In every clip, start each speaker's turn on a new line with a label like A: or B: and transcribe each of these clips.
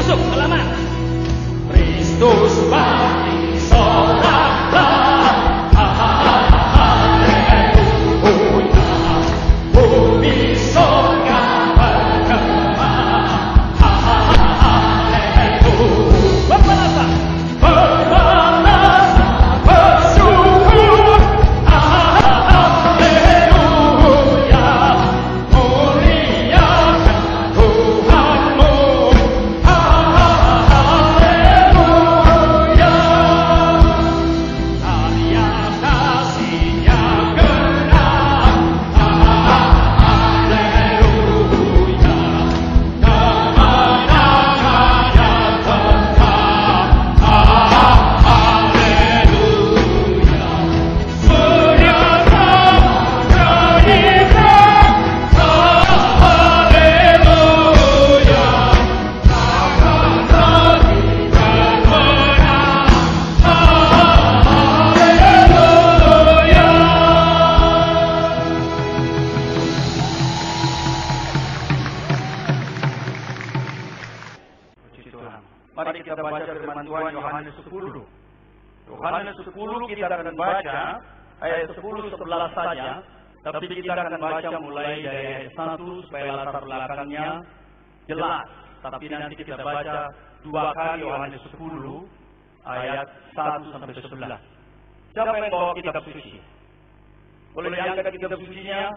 A: Masuk halaman. Kristus bagi soraklah. Haleluya. Bumi sorga bergema. Haleluya. Berbalas. Bersyukur. Haleluya. Muliakan Tuhanmu. Haleluya. Karya kasih-Nya genap. Haleluya. Kemenangan-Nya tetap. Haleluya. Sediakan berikan. Haleluya. Akan lagi bermenang. Haleluya. Puji Tuhan. Mari kita baca firman Tuhan Yohanes 10. Yohanes 10 kita akan baca ayat 10-11 saja, tapi kita akan baca mulai dari ayat 1 supaya latar belakangnya jelas. Tapi nanti kita baca 2 kali Yohanes 10 ayat 1-11. Siapa yang bawa kitab suci? Boleh diangkat kitab sucinya?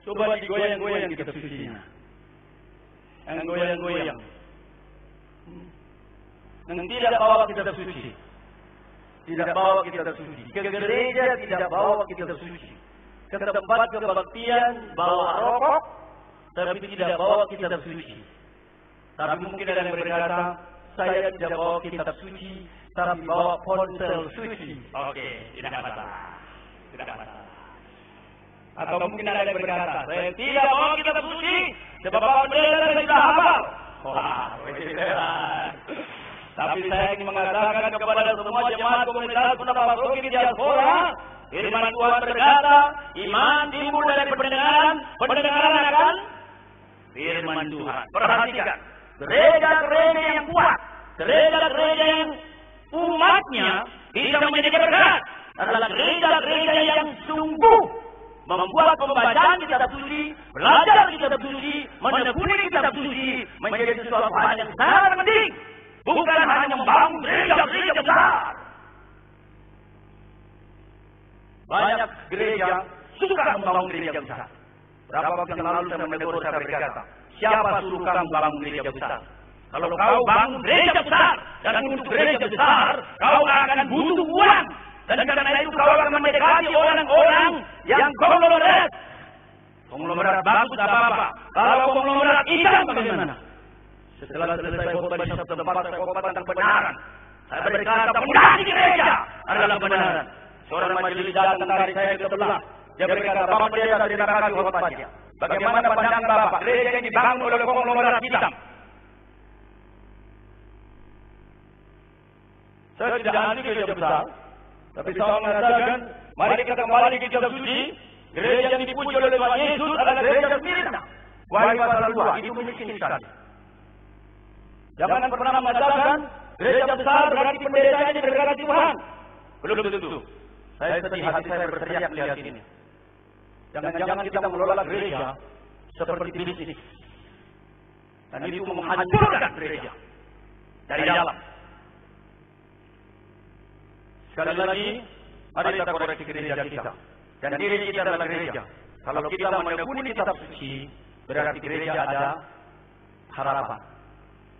A: Coba digoyang-goyang kitab sucinya. Yang goyang-goyang. Yang tidak bawa kitab suci. Tidak bawa kitab suci. Ke gereja tidak bawa kitab suci. Ke tempat kebaktian bawa rokok, tapi tidak bawa kitab suci. Tapi mungkin ada yang berkata, saya tidak bawa kitab suci, tapi bawa ponsel suci. Oke, tidak masalah. Tidak masalah. Atau mungkin ada yang berkata, saya tidak bawa kitab suci, sebab bawa pendeta saya sudah hafal. Wah, benar. Tapi saya ingin mengatakan kepada semua jemaat komunitas pendapat Rocky di diaspora, firman Tuhan berkata, iman timbul dari pendengaran, pendengaran akan firman Tuhan. Perhatikan, gereja-gereja yang kuat, gereja-gereja yang umatnya bisa menjadi berkat adalah gereja-gereja yang sungguh membuat pembacaan kitab suci, belajar kitab suci, menekuni kitab suci menjadi sesuatu hal yang sangat penting. Bukan hanya membangun gereja-gereja besar. Banyak gereja suka membangun gereja besar. Berapa waktu yang lalu saya menegur, saya berkata, siapa suruh kamu bangun gereja besar? Kalau kau bangun gereja besar, dan untuk gereja besar, kau akan butuh uang. Dan karena itu kau akan mendekati orang-orang yang konglomerat. Konglomerat bagus apa-apa. Kalau konglomerat hitam bagaimana? Setelah selesai khotbah di satu tempat, saya khotbah tentang kebenaran. Saya berkata, fondasi gereja adalah kebenaran. Seorang majelis datang tarik saya ke sebelah. Dia berkata, Bapak Pendeta, terima kasih khotbahnya. Bagaimana pandangan Bapak? Gereja yang dibangun oleh konglomerat hitam. Saya tidak anti gereja besar, tapi saya mengatakan, mari kita kembali ke kitab suci. Gereja yang dipuji oleh Tuhan Yesus adalah gereja Smyrna. Wahyu pasal 2, itu miskin sekali. Jangan pernah mengatakan gereja besar berarti pendetanya diberkati Tuhan. Belum tentu. Saya sedih, hati saya berteriak melihat ini. Jangan-jangan kita mengelola gereja seperti bisnis. Dan itu menghancurkan gereja dari dalam. Sekali lagi, mari kita koreksi gereja kita. Dan diri kita adalah gereja. Kalau kita menekuni kitab suci, berarti gereja ada harapan.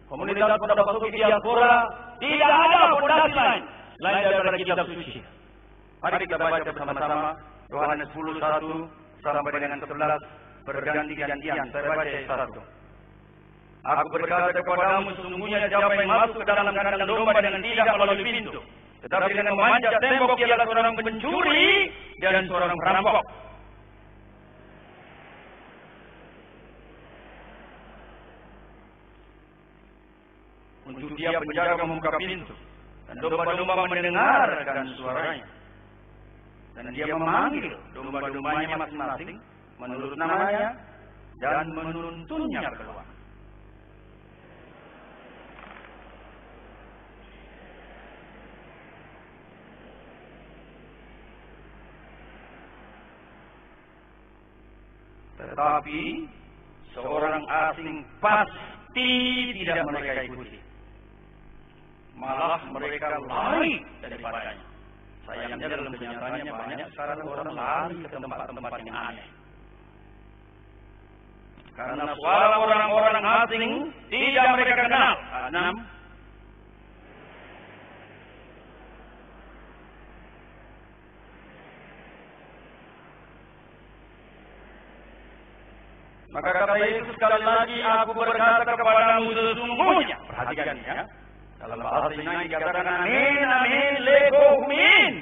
A: Komunitas pendapat Rocky diaspora tidak ada fondasi lain selain daripada kitab suci. Mari kita baca bersama-sama Yohanes 10:1 sampai dengan 11 berganti-gantian. Saya baca ayat 1. Aku berkata kepadamu, sesungguhnya siapa yang masuk ke dalam kandang domba dengan tidak melalui pintu, tetapi dengan memanjat tembok, ialah seorang pencuri dan seorang perampok. Untuk dia penjaga membuka pintu, dan domba-domba mendengarkan suaranya. Dan dia memanggil domba-dombanya masing-masing menurut namanya dan menuntunnya keluar. Tetapi seorang asing pasti tidak mereka ikuti. Malah mereka lari daripadanya. Sayangnya dalam kenyataannya banyak sekarang orang lari ke tempat-tempat yang aneh. Karena suara orang-orang asing tidak mereka kenal. 6. Maka kata Yesus sekali lagi, aku berkata kepadamu sesungguhnya. Perhatikan ya. Dalam bahasa Yunani dikatakan amin, amin, legomin.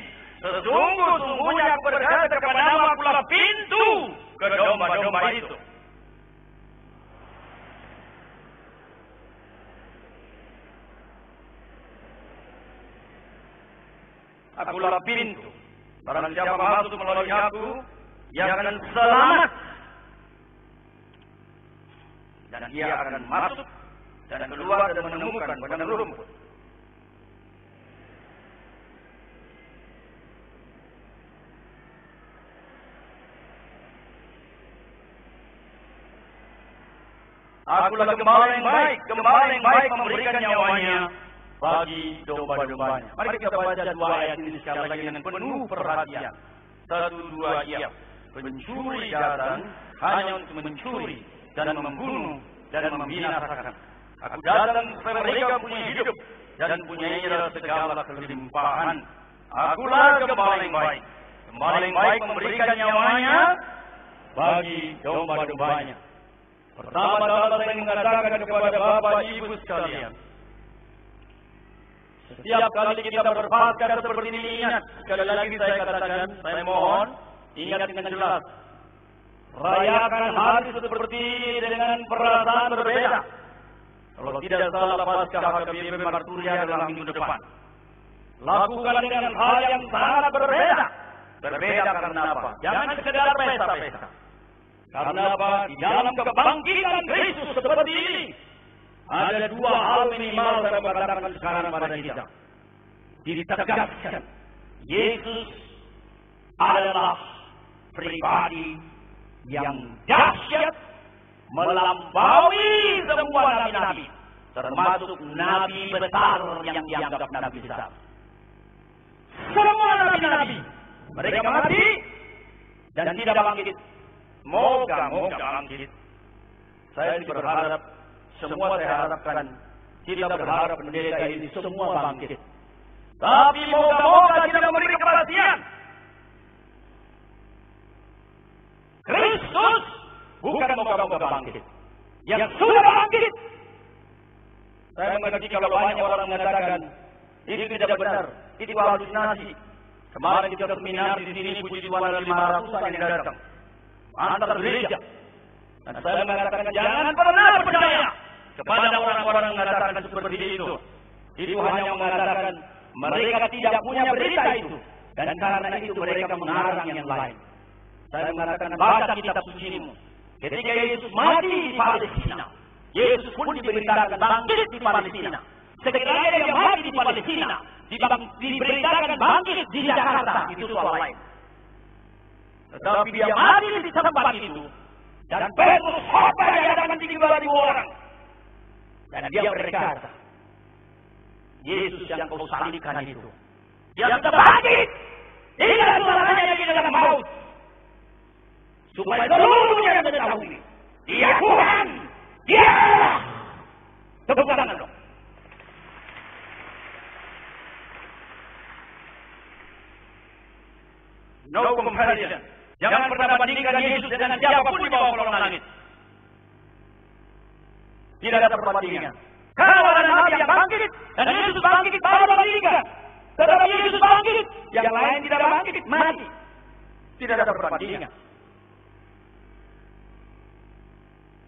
A: Sesungguhnya aku berkata kepadamu, akulah pintu ke domba-domba itu. Akulah pintu. Barang siapa masuk melalui aku, ia akan selamat. Dan ia akan masuk dan keluar dan menemukan padang rumput. Akulah gembala yang baik memberikan nyawanya bagi domba-dombanya. Mari kita baca 2 ayat ini sekali lagi dengan penuh perhatian. 1, 2, iya. Pencuri datang hanya untuk mencuri dan membunuh dan membinasakan. Aku datang supaya mereka punya hidup dan punyainya segala kelimpahan. Akulah gembala yang baik. Gembala yang baik memberikan nyawanya bagi domba-dombanya. Pertama-tama saya mengatakan kepada Bapak Ibu sekalian, setiap kali kita berpakaian seperti ini, ingat, sekali lagi saya katakan, saya mohon, ingat dengan jelas. Rayakan hari seperti ini dengan perasaan berbeda. Kalau tidak salah, Paskah HKBP Marturia adalah minggu depan. Lakukan dengan hal yang sangat berbeda. Berbeda karena apa? Jangan sekedar pesta-pesta. Karena apa? Di dalam kebangkitan Kristus seperti ini, ada 2 hal minimal saya mengatakan sekarang pada kita. Ditegaskan, Yesus adalah pribadi yang dahsyat, melampaui semua nabi-nabi, termasuk nabi besar yang dianggap nabi besar. Semua nabi-nabi mereka mati dan tidak bangkit. Moga bangkit. Saya berharap, semua saya harapkan, kita berharap pendeta ini semua bangkit. Tapi moga-moga tidak memberi kepastian. Kristus bukan moga-moga bangkit. Yang sudah bangkit. Saya mengerti kalau banyak orang mengatakan itu tidak benar, itu halusinasi. Kemarin kita seminar di sini, puji Tuhan ada 500 yang datang antar gereja. Dan saya mengatakan jangan pernah percaya kepada orang-orang yang mengatakan seperti itu. Itu hanya mengatakan mereka tidak punya berita itu, dan karena itu mereka mengarang yang lain. Saya mengatakan baca kitab sucimu. Ketika Yesus mati di Palestina, Yesus pun diberitakan bangkit di Palestina. Sekiranya dia mati di Palestina, diberitakan bangkit di Jakarta, itu soal lain. Tetapi dia mati di tempat itu, dan Petrus khotbah di hadapan 3.000 orang. Dan dia berkata, Yesus yang kau salibkan itu, dia sudah bangkit. Ingat suaranya di dalam maut. Supaya seluruhnya mengetahui, dia Tuhan, dia Allah. Tepuk tangan dong. No comparison. Jangan pernah bandingkan Yesus dengan siapapun di bawah kolong langit. Tidak ada perbandingan. Kalau ada nabi yang bangkit dan Yesus bangkit, baru bandingkan. Tetapi Yesus bangkit, yang lain tidak bangkit, mati. Tidak ada perbandingan.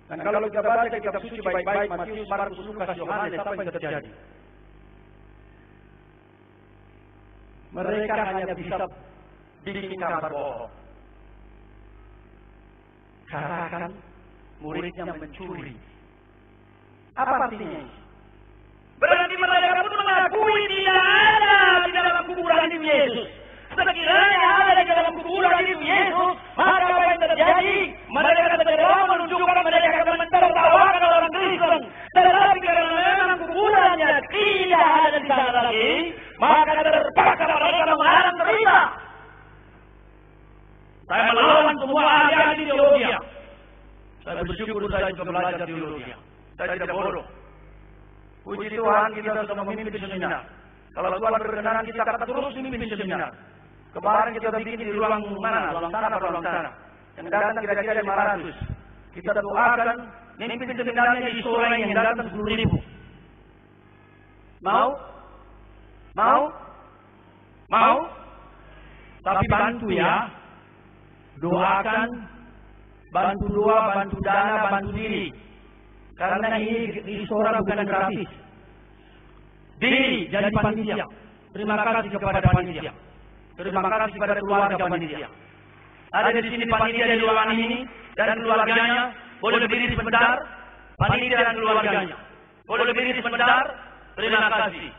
A: Dan kalau kita baca kitab suci baik-baik, Matius, Markus, Lukas, Yohanes, apa yang terjadi? Mereka hanya bisa bikin kabar bohong. Katakan muridnya mencuri. Apa artinya? Berarti mereka pun mengakui tidak ada di dalam kuburan itu Yesus. Sekiranya ada di dalam kuburan itu Yesus, maka apa yang terjadi? Mereka terjadi menunjukkan mereka akan mentertawakan orang Kristen. Tetapi karena memang kuburannya tidak ada di sana lagi, maka terpaksa mereka mengarang cerita. Saya melawan semua ahli-ahli teologi. Saya bersyukur saya juga belajar teologi. Saya tidak bodoh. Puji Tuhan kita sudah memimpin seminar. Kalau Tuhan berkenan kita akan terus memimpin seminar. Kemarin kita bikin di ruang mana? Ruang sana. Yang datang kira-kira 500. Kita doakan memimpin seminarnya di sore yang datang 10.000. Mau? Tapi bantu ya. Doakan, bantu doa, bantu dana, bantu diri. Karena ini suara bukan gratis. Diri jadi panitia. Terima kasih kepada panitia. Terima kasih kepada keluarga panitia. Ada di sini panitia di ruangan ini dan keluarganya. Boleh berdiri sebentar. Panitia dan keluarganya. Boleh berdiri sebentar. Terima kasih.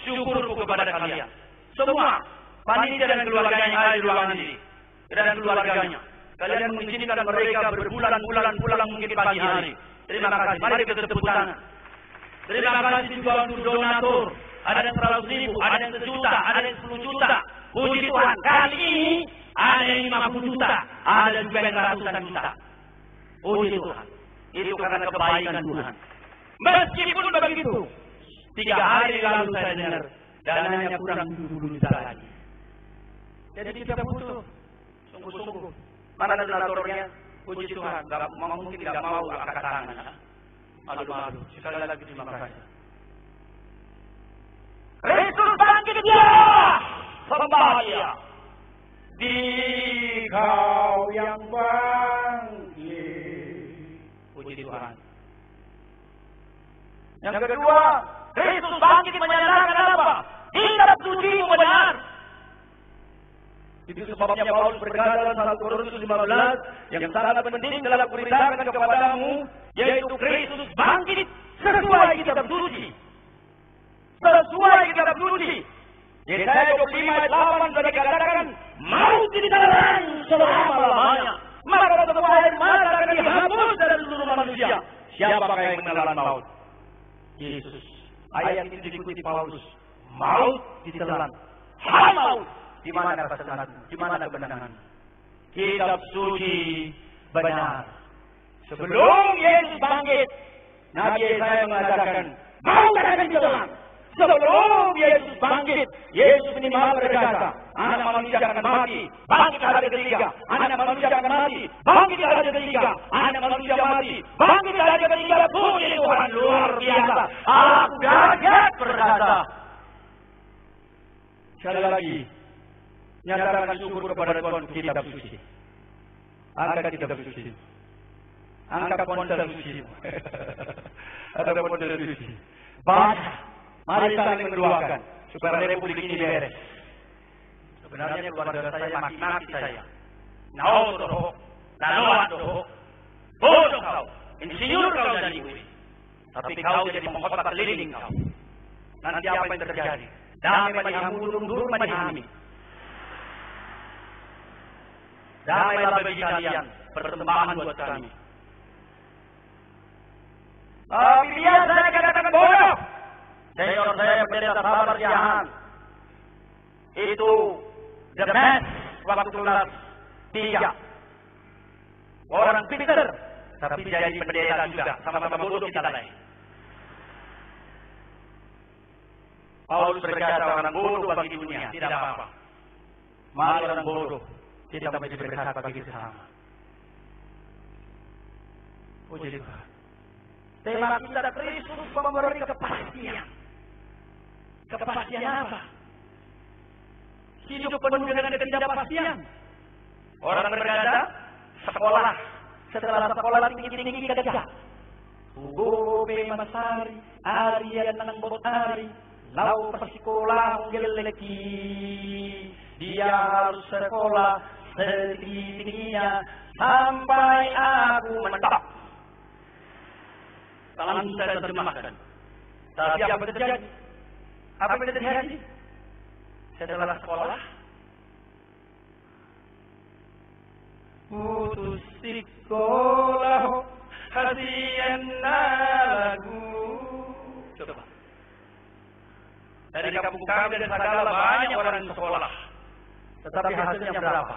A: Syukurku kepada kalian. Semua panitia dan keluarganya yang ada di ruangan ini. Dan keluarganya. Kalian mengizinkan mereka berbulan-bulan mungkin pagi hari. Terima kasih. Mari kita tepuk tangan. Terima kasih juga untuk donatur. Ada yang 100.000, ada yang 1 juta, ada yang 10 juta. Puji Tuhan. Kali ini ada yang 50 juta, ada juga yang ratusan juta. Puji Tuhan. Itu karena kebaikan Tuhan. Meskipun begitu, 3 hari lalu saya dengar dananya kurang 70 juta lagi. Jadi kita butuh sungguh-sungguh. Mana donaturnya? Puji Tuhan. Mungkin tidak mau angkat tangan. Malu-malu. Sekali lagi terima kasih. Kristus bangkit dia! Kembali. Dikau yang bangkit. Puji Tuhan. Yang kedua, Kristus bangkit menyatakan apa? Kitab suci benar. Itu sebabnya Paulus berkata dalam 1 Korintus 15 yang sangat penting dalam beritakan kepadamu, yaitu Kristus bangkit sesuai kitab suci. Sesuai kitab suci. Yesaya 25 ayat 8 sudah dikatakan, maut ditelan selama-lamanya. Maka semua air mata akan dihapus dari seluruh manusia. Siapakah yang menelan maut? Yesus. Ayat ini diikuti Paulus. Maut ditelan. Hai maut. Di mana kebenaran? Di mana kebenaran? Kitab suci benar. Sebelum Yesus bangkit, Nabi Yesaya mengatakan, maut akan ditelan. Sebelum Yesus bangkit, Yesus ini maha berkata, anak manusia akan mati, bangkit hari ketiga. Anak manusia akan mati, bangkit hari ketiga. Anak manusia mati, bangkit hari ketiga. Puji Tuhan, luar biasa. Aku kaget berkata. Sekali lagi, nyatakan syukur kepada Tuhan untuk kitab suci. Angkat kitab suci. Angkat ponsel suci. Ada ponsel suci. Baca. Mari saling mendoakan supaya republik ini beres. Sebenarnya keluarga saya maki-maki saya. Nau doh, nanoan doh, bodoh kau, insinyur kau dan ibu. Tapi kau jadi pengkhotbah keliling kau. Nanti apa yang terjadi? Damai bagi mundur bagi kami. Damailah bagi kalian, persembahan buat kami. Tapi dia saya katakan bodoh. Senior saya pendeta Sabar Jahan. Itu the best waktu kelas 3. Orang pintar, tapi jadi pendeta juga. Sama-sama bodoh kita lain. Paulus berkata orang bodoh bagi dunia, tidak apa-apa. Mari orang bodoh, kita menjadi berkat bagi sesama. Puji Tuhan. Tema kita Kristus memberi kepastian. Kepastian apa? Hidup penuh dengan ketidakpastian. Orang berkata, sekolah. Setelah sekolah tinggi-tinggi kerja. Gobe masari, arian nang botari, lau persikolah geleki. Dia harus sekolah setinggi-tingginya sampai aku mentok. Kalau saya terjemahkan. Tapi apa terjadi? Apa yang terjadi? Setelah sekolah, putus sekolah hasian lagu. Coba. Dari kampung kami dan Sagala banyak orang sekolah. Tetapi hasilnya berapa?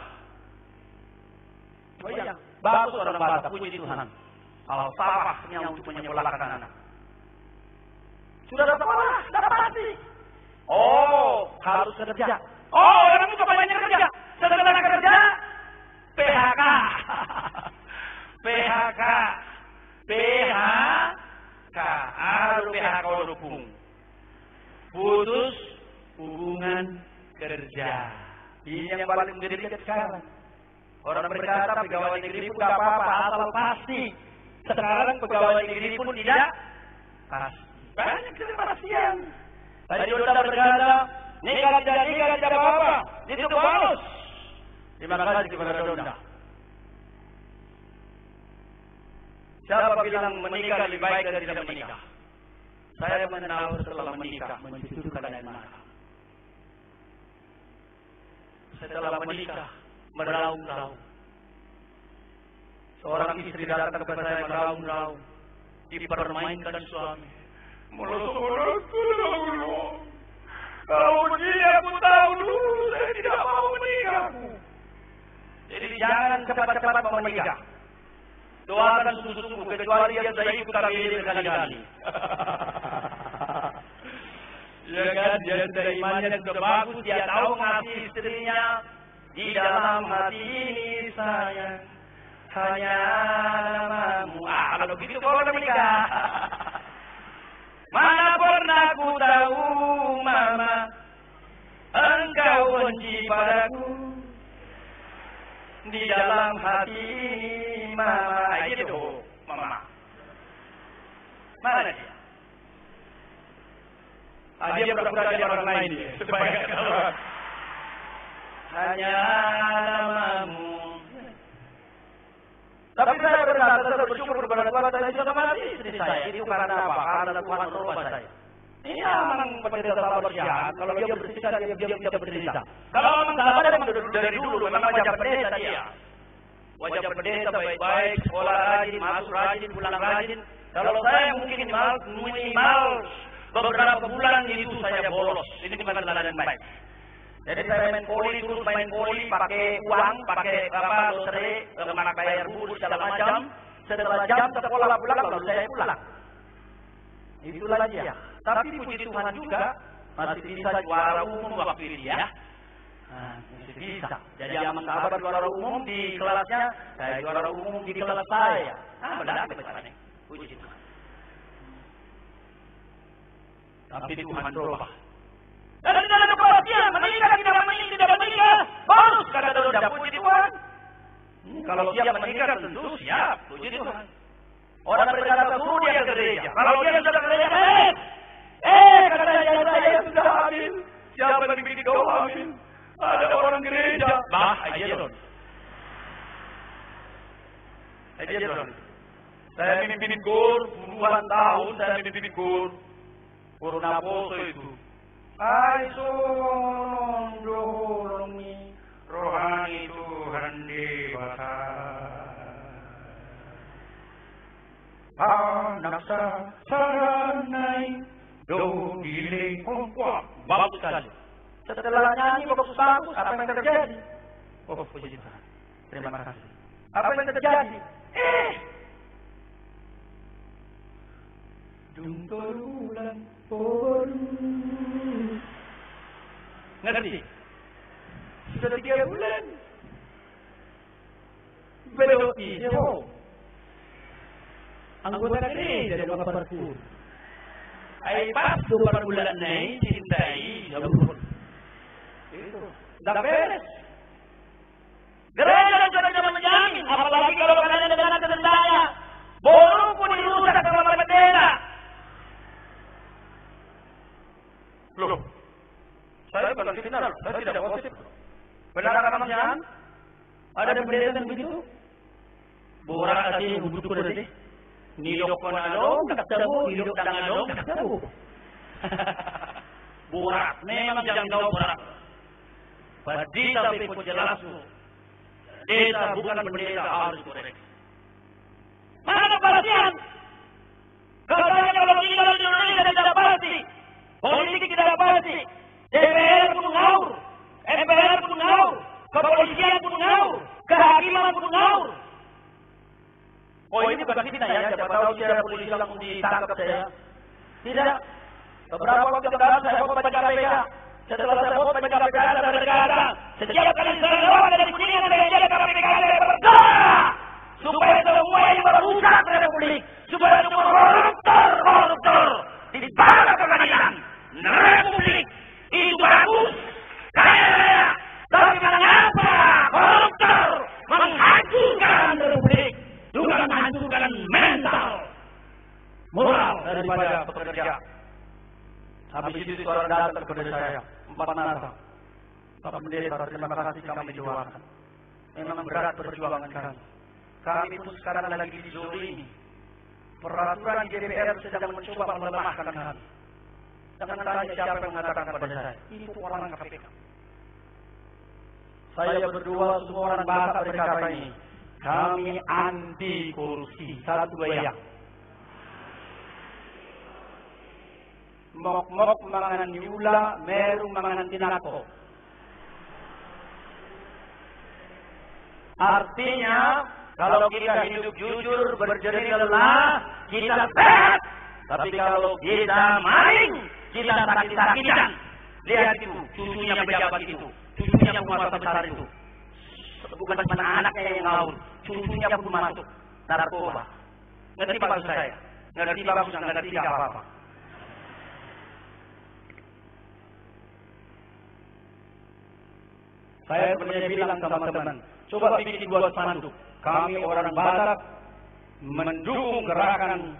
A: Oh iya, bagus orang Batak, puji Tuhan. Al-Fatihah untuk menyekolahkan anak. Sudah sekolah, sudah pasti. Oh, harus kerja. Oh, orang itu banyak kerja. Setelah kerja, PHK. PHK. PHK. Harus PHK dukung. Putus hubungan kerja. Ini yang paling mengerikan sekarang. Orang berkata pegawai negeri pun tidak apa-apa, asal pasti. Sekarang pegawai negeri pun tidak pasti. Banyak ketidakpastian. Tadi sudah berkata, nikah tidak apa-apa. Itu bonus. Terima kasih kepada Donda. Siapa bilang menikah lebih baik dari tidak menikah? Saya mengenal setelah menikah, mencucurkan air mata. Setelah menikah, meraung-raung. Seorang istri datang kepada saya meraung-raung. Dipermainkan suami. Kalau begini aku tahu dulu, saya tidak mau menikah. Jadi jangan cepat-cepat mau menikah. Doakan sungguh-sungguh, kecuali dia sudah ikut KBD berkali-kali. Ya kan, dia sudah imannya sudah bagus, dia tahu mengasihi istrinya. Di dalam hati ini sayang, hanya namamu. Kalau begitu kau akan menikah. Mana pernah ku tahu, mama, engkau benci padaku. Di dalam hati ini, mama, gitu, mama. Mana dia? Dia pura-pura jadi orang lain dia, supaya kalau hanya namamu. Tapi saya berkata, saya bersyukur kepada Tuhan, saya bisa mati istri saya. Itu karena apa? Karena Tuhan merubah saya. Ini memang penderita sabar jahat. Kalau dia bersisa, dia bisa berderita. Kalau memang sabar, memang dari dulu, memang wajah pendeta dia. Wajah pendeta baik-baik, sekolah rajin, masuk rajin, pulang rajin. Kalau saya mungkin minimal beberapa bulan itu saya bolos. Ini bukan jalan yang baik. Jadi saya main poli, terus main poli, pakai uang, pakai lotre, kemana bayar bulu segala macam. Setelah jam sekolah pulang, lalu saya pulang. Itulah dia. Tapi puji Tuhan juga masih bisa juara umum waktu itu ya. Masih bisa. Jadi aman sabar juara umum di kelasnya, saya juara umum di kelas saya. Benar benar. Puji Tuhan. Tapi Tuhan berubah. Dan tidak ada kepastian, menikah tidak menikah, bonus kata Donda, puji Tuhan. Kalau dia menikah tentu siap, puji Tuhan. Orang berkata suruh dia ke gereja. Kalau dia sudah ke gereja, katanya saya sudah hamil. Siapa yang bikin kau hamil? Ada orang gereja. Aja Don. Saya mimpin kur, puluhan tahun saya mimpin kur. Corona poso itu. Aisun dolongi rohani Tuhan dewasa. Anak saranai do dile kuat bagus sekali. Setelah nyanyi bagus, apa yang terjadi? Oh, puji Tuhan. Terima kasih. Apa yang terjadi? Jungkir bulan ngerti? Sudah 3 bulan. Belum hijau. Anggota gereja dari Bapak-Bapak. Pas 2 bulan naik, cintai, jabur. Itu. Dah beres. Gereja sudah menjamin, apalagi kalau kalian dengan saya. Borong pun dirusak sama pendeta. Loh, saya bukan final, saya tidak positif. Benar memang jangan? Ada pendeta yang begitu? Borak kasih hubungan kode. Nilok panalo, ketemu, nilok tangalo, ketemu. Borak, memang jangan kau borak. Padi tapi pun jelas. Desa bukan pendeta harus dikoreksi. Mana kepastian? Katanya kalau tinggal di Indonesia tidak pasti, politik tidak pasti, DPR pun ngawur, MPR pun ngawur, kepolisian pun ngawur, kehakiman pun ngawur. Oh ini bukan fitnah ya, siapa tahu saya polisi langsung ditangkap saya. Tidak. Beberapa waktu yang lalu saya foto pada KPK. Setelah saya foto pada KPK, saya berkata, setiap kali saya lewat dari Kuningan, saya jaga KPK, saya berdoa supaya semua yang merusak Republik, supaya semua koruptor dibawa ke pengadilan. Republik itu bagus, kaya, tapi mengapa koruptor menghancurkan Republik, juga menghancurkan mental, moral daripada pekerja. Habis itu orang datang kepada saya, 4 nasa. Pak Pendeta, terima kasih kami doakan. Memang berat perjuangan kami. Kami pun sekarang lagi dizolimi. Peraturan di DPR sedang mencoba melemahkan kami. Jangan tanya siapa yang mengatakan kepada saya. Itu orang KPK. Saya berdua semua orang bahasa berkata ini. Kami anti korupsi. 1, 2 ya. Mok-mok manganan yula, meru manganan tinako. Artinya, kalau kita hidup jujur, berjerih lelah, kita sehat. Tapi kalau kita maling, kita sakit-sakitan. Lihat itu, cucunya pejabat itu, cucunya penguasa besar itu. Bukan cuma anaknya yang ngawur, cucunya pun masuk narkoba. Ngerti maksud saya? Ngerti bagus, ngerti apa-apa. Saya sebenarnya bilang sama teman-teman, coba bikin 2 spanduk. Kami orang Batak mendukung gerakan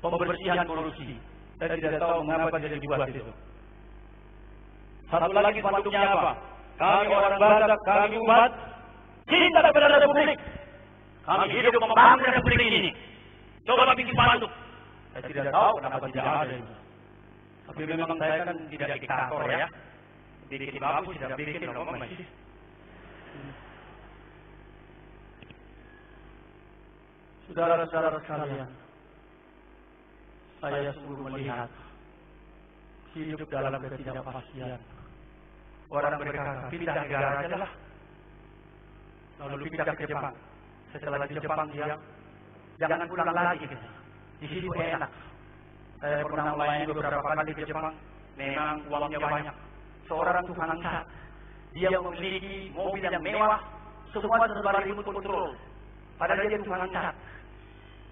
A: pembersihan korupsi. Saya tidak tahu mengapa jadi dibuat itu. Satu lagi spanduknya apa? Kami orang Batak, kami umat cinta kepada Republik. Kami hidup membangun Republik ini. Coba bikin spanduk. Saya tidak tahu kenapa tidak ada itu. Tapi memang saya kan tidak diktator ya. Bikin bagus, tidak bikin ngomong masih. Saudara-saudara sekalian, saya sungguh melihat hidup dalam ketidakpastian. Orang berkata, pindah negara aja lah. Lalu pindah ke Jepang. Setelah di Jepang dia, jangan pulang lagi. Di situ enak. Saya pernah melayani beberapa kali ke Jepang. Memang uangnya banyak. Seorang tukang cat, dia memiliki mobil yang mewah, semua serba remote control. Padahal dia tukang cat,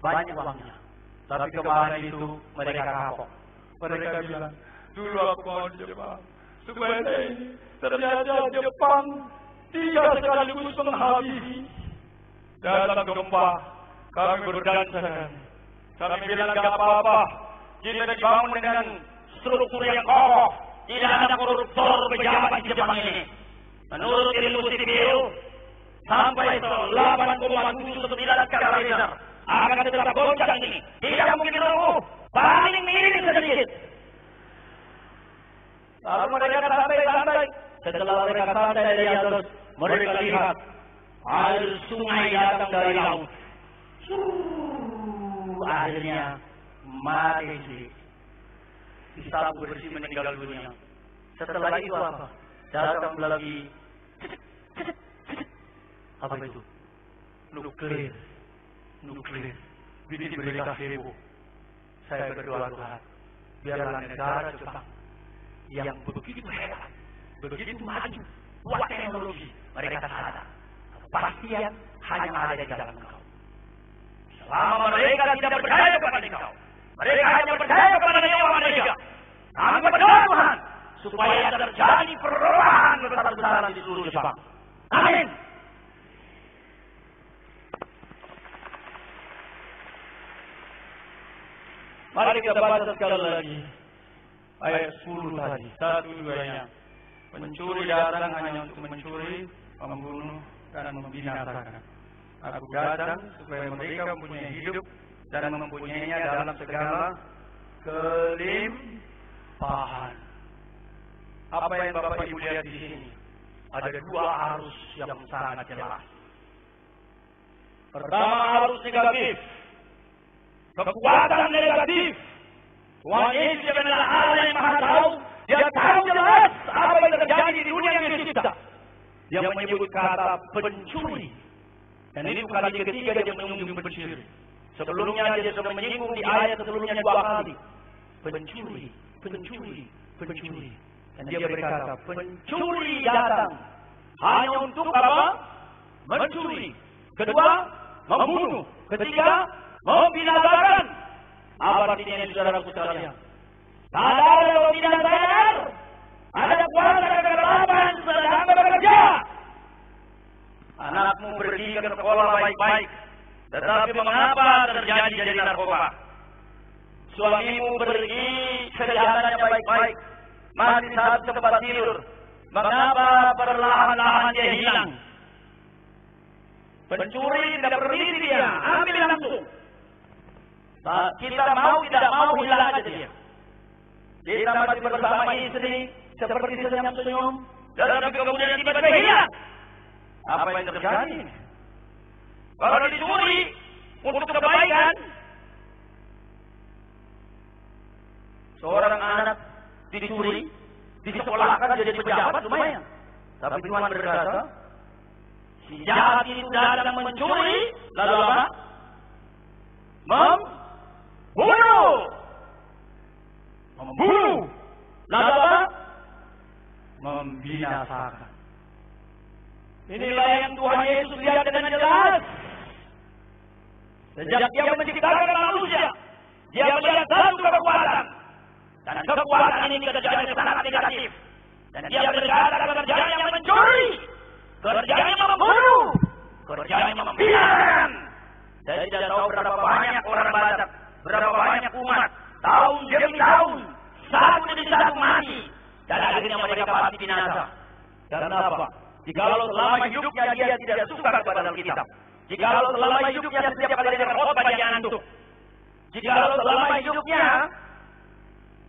A: banyak uangnya. Tapi kemarin itu mereka kapok. Mereka bilang, dulu aku mau di Jepang, supaya ini ternyata Jepang dia sekaligus menghabisi. Dalam gempa, kami berdansa. Kami bilang gak apa-apa, kita dibangun dengan struktur yang kokoh. Tidak ada koruptor pejabat di Jepang ini. Menurut ilmu sipil, sampai 8,79 skala Richter akan tetap goncang ini. Tidak mungkin lumpuh, paling miring sedikit. Lalu mereka santai-santai. Setelah mereka santai dari atas, mereka lihat air sungai datang dari laut. Akhirnya mati sedikit. Disapu bersih meninggal dunia. Setelah itu apa? Datang lagi. Apa itu? Nuklir. Bikin berita heboh. Saya berdoa Tuhan, biarlah negara Jepang yang begitu hebat, begitu maju, kuat teknologi, mereka sadar kepastian hanya ada di dalam Engkau. Selama mereka tidak percaya kepada Engkau, mereka hanya percaya kepada nyawa mereka. Kami berdoa Tuhan supaya terjadi perubahan besar-besaran di seluruh Jepang. Amin. Mari kita baca sekali lagi ayat 10 tadi, 1-2-nya. Pencuri datang hanya untuk mencuri, membunuh, dan membinasakan. Aku datang supaya mereka mempunyai hidup dan mempunyainya dalam segala kelimpahan. Apa yang Bapak Ibu lihat di sini ada dua arus yang sangat jelas. Pertama, arus negatif. Kekuatan negatif. Tuhan Yesus adalah Allah yang Maha Tahu. Dia tahu jelas apa yang terjadi di dunia yang dicipta. Dia menyebut kata pencuri. Dan itu kali ketiga dia menyinggung pencuri. Sebelumnya dia sudah menyinggung di ayat sebelumnya 2 kali. Pencuri, pencuri, pencuri. Dan dia berkata, pencuri datang hanya untuk apa? Mencuri. Kedua, membunuh. Ketiga, membinasakan. Apa artinya ini, saudaraku sekalian? Sadar atau tidak sadar? Ada kuasa kegelapan sedang bekerja. Anakmu pergi ke sekolah baik-baik, tetapi mengapa terjadi jadi narkoba? Suamimu pergi kesehatannya baik-baik, masih satu tempat tidur, mengapa perlahan-lahan dia hilang? Pencuri tidak berhenti dia, ambil langsung. Kita mau tidak mau hilang aja dia. Kita masih bersama istri, seperti senyum-senyum, dan kemudian tiba-tiba hilang. Apa yang terjadi? Kalau dicuri untuk kebaikan, seorang anak dicuri, disekolahkan jadi pejabat lumayan. Tapi Tuhan berkata, si jahat itu datang mencuri, lalu apa? Membunuh. Lalu apa? Membinasakan. Inilah yang Tuhan Yesus lihat dengan jelas. Sejak dia menciptakan manusia, dia melihat satu kekuatan. Dan kekuatan ini kerjanya sangat negatif. Dan dia berkata kerjanya mencuri, kerjanya membunuh, kerjanya membinasakan. Saya tidak tahu berapa banyak orang Batak, berapa banyak umat, tahun demi tahun, satu demi satu mati. Dan akhirnya mereka pasti binasa. Karena apa? Jikalau selama hidupnya dia tidak suka kepada Alkitab. Jikalau selama hidupnya setiap kali dengar khotbah dia ngantuk. Jikalau selama hidupnya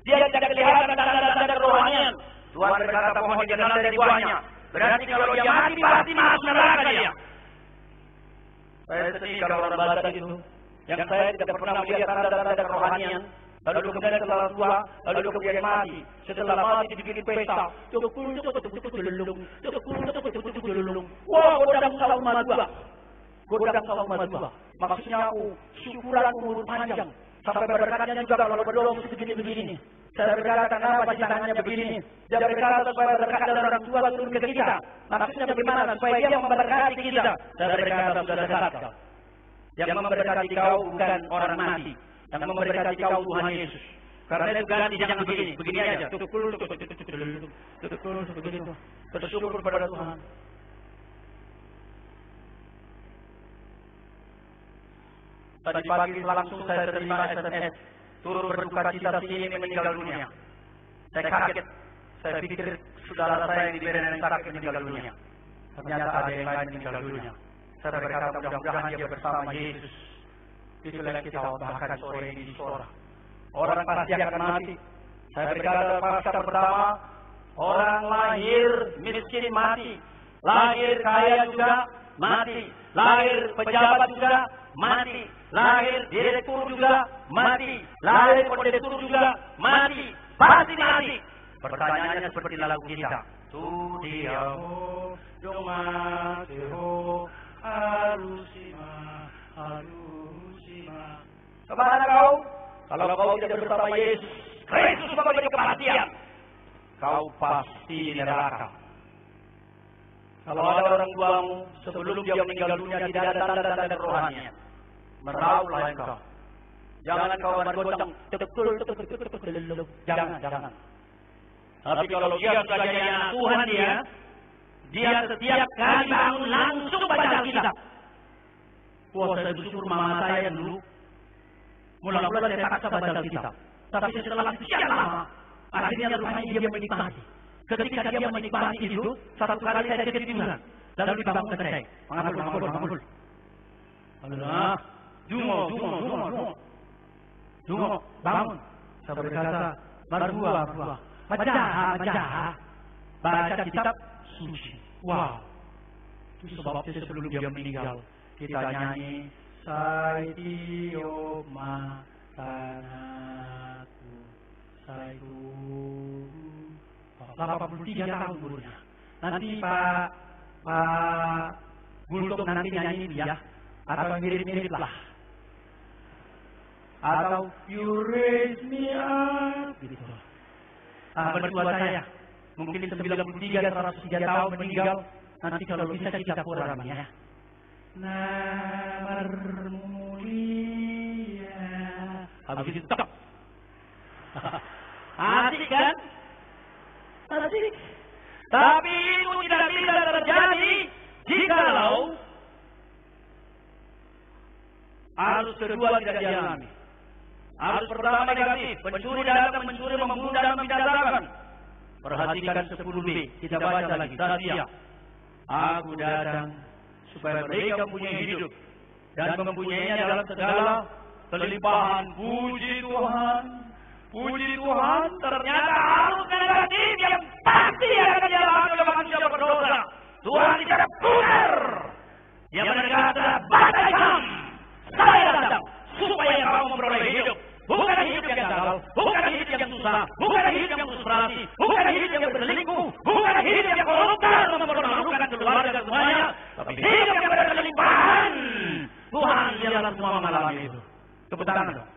A: dia tidak kelihatan tanda-tanda kerohanian. Tuhan berkata pohon dikenal dari buahnya. Berarti kalau dia mati pasti masuk neraka dia. Saya sedih kalau orang Batak itu, yang saya tidak pernah melihat tanda-tanda kerohanian. Lalu kemudian setelah tua, lalu kemudian mati. Setelah mati dibikin pesta. Wah, godang salam madua. Godang salam madua. Maksudnya aku, syukuran umur panjang. Sampai berkatnya juga kalau berdoa mesti begini-begini. Saya berkata kenapa cintanya begini. Dia berkata supaya berkat dari orang tua turun ke kita. Maksudnya bagaimana? Supaya dia memberkati kita. Saya berkata sudah dekat kau. Yang memberkati kau bukan orang mati. Yang memberkati kau Tuhan Yesus. Karena itu ganti jangan begini, begini aja. Bersyukur kepada Tuhan. Tadi pagi langsung saya terima SMS, turut berduka cita si ini meninggal dunia. Saya kaget, saya pikir saudara saya yang di Beren yang sakit meninggal dunia. Ternyata ada yang lain meninggal dunia. Saya berkata mudah-mudahan dia bersama Yesus. Itulah yang kita bahkan sore ini di Sora. Orang pasti akan mati. Saya berkata pasca pertama, orang lahir miskin mati, lahir kaya juga mati, lahir pejabat juga mati, lahir direktur juga mati, lahir kondektur juga mati, pasti mati. Pertanyaannya seperti lagu kita. Tudiaho, domateho, arusima, arusima. Kemana kau? Kalau kau tidak bersama Yesus, Kristus memberi kepastian. Kau pasti di neraka. Kalau ada orang tuamu sebelum dia meninggal dunia tidak ada tanda-tanda kerohanian, meraulah engkau. Jangan kau bergoncang, jangan. Tapi kalau dia sudah jadi anak Tuhan dia setiap kali bangun langsung baca Alkitab. Wah, saya bersyukur mama saya dulu. Mula-mula saya paksa baca Alkitab. Tapi setelah sekian lama, akhirnya rupanya dia menikmati. Ketika dia menikmati itu, satu kali saya ketiduran. Lalu dibangunkan saya. Mangapul. Allah, Dungo, bangun. Saya berkata, marbuah. Majaha. Baca kitab suci.
B: Wow. Itu sebabnya sebelum dia meninggal, kita nyanyi Saitio Matanatu Saitu 83 tahun umurnya. Nanti Pak Bultok nanti nyanyi ya, atau mirip-mirip lah. Atau you raise me up gitu. Berdua saya mungkin 93 103 tahun meninggal. Nanti kalau bisa kita kurang ya. Namarmu mulia. Habis itu tak. Asik kan? Asik. Tapi itu tidak bisa terjadi jikalau arus kedua tidak dialami. Arus pertama negatif, pencuri datang, mencuri, membunuh dan membinasakan. Perhatikan 10B, kita baca lagi. Tasya. Aku datang supaya mereka mempunyai hidup dan mempunyainya dalam segala kelimpahan. Puji Tuhan, puji Tuhan. Ternyata arus negatif yang pasti akan dialami oleh manusia berdosa. Tuhan tidak benar. Dia berkata, badai hitam, saya datang supaya kamu memperoleh hidup. Bukan hidup yang gagal, bukan hidup yang susah, bukan hidup yang frustrasi, bukan hidup yang berselingkuh, bukan hidup yang koruptor mempermalukan keluarga semuanya, tapi hidup yang berkelimpahan. Tuhan dialah semua mengalami itu. Tepuk tangan dong.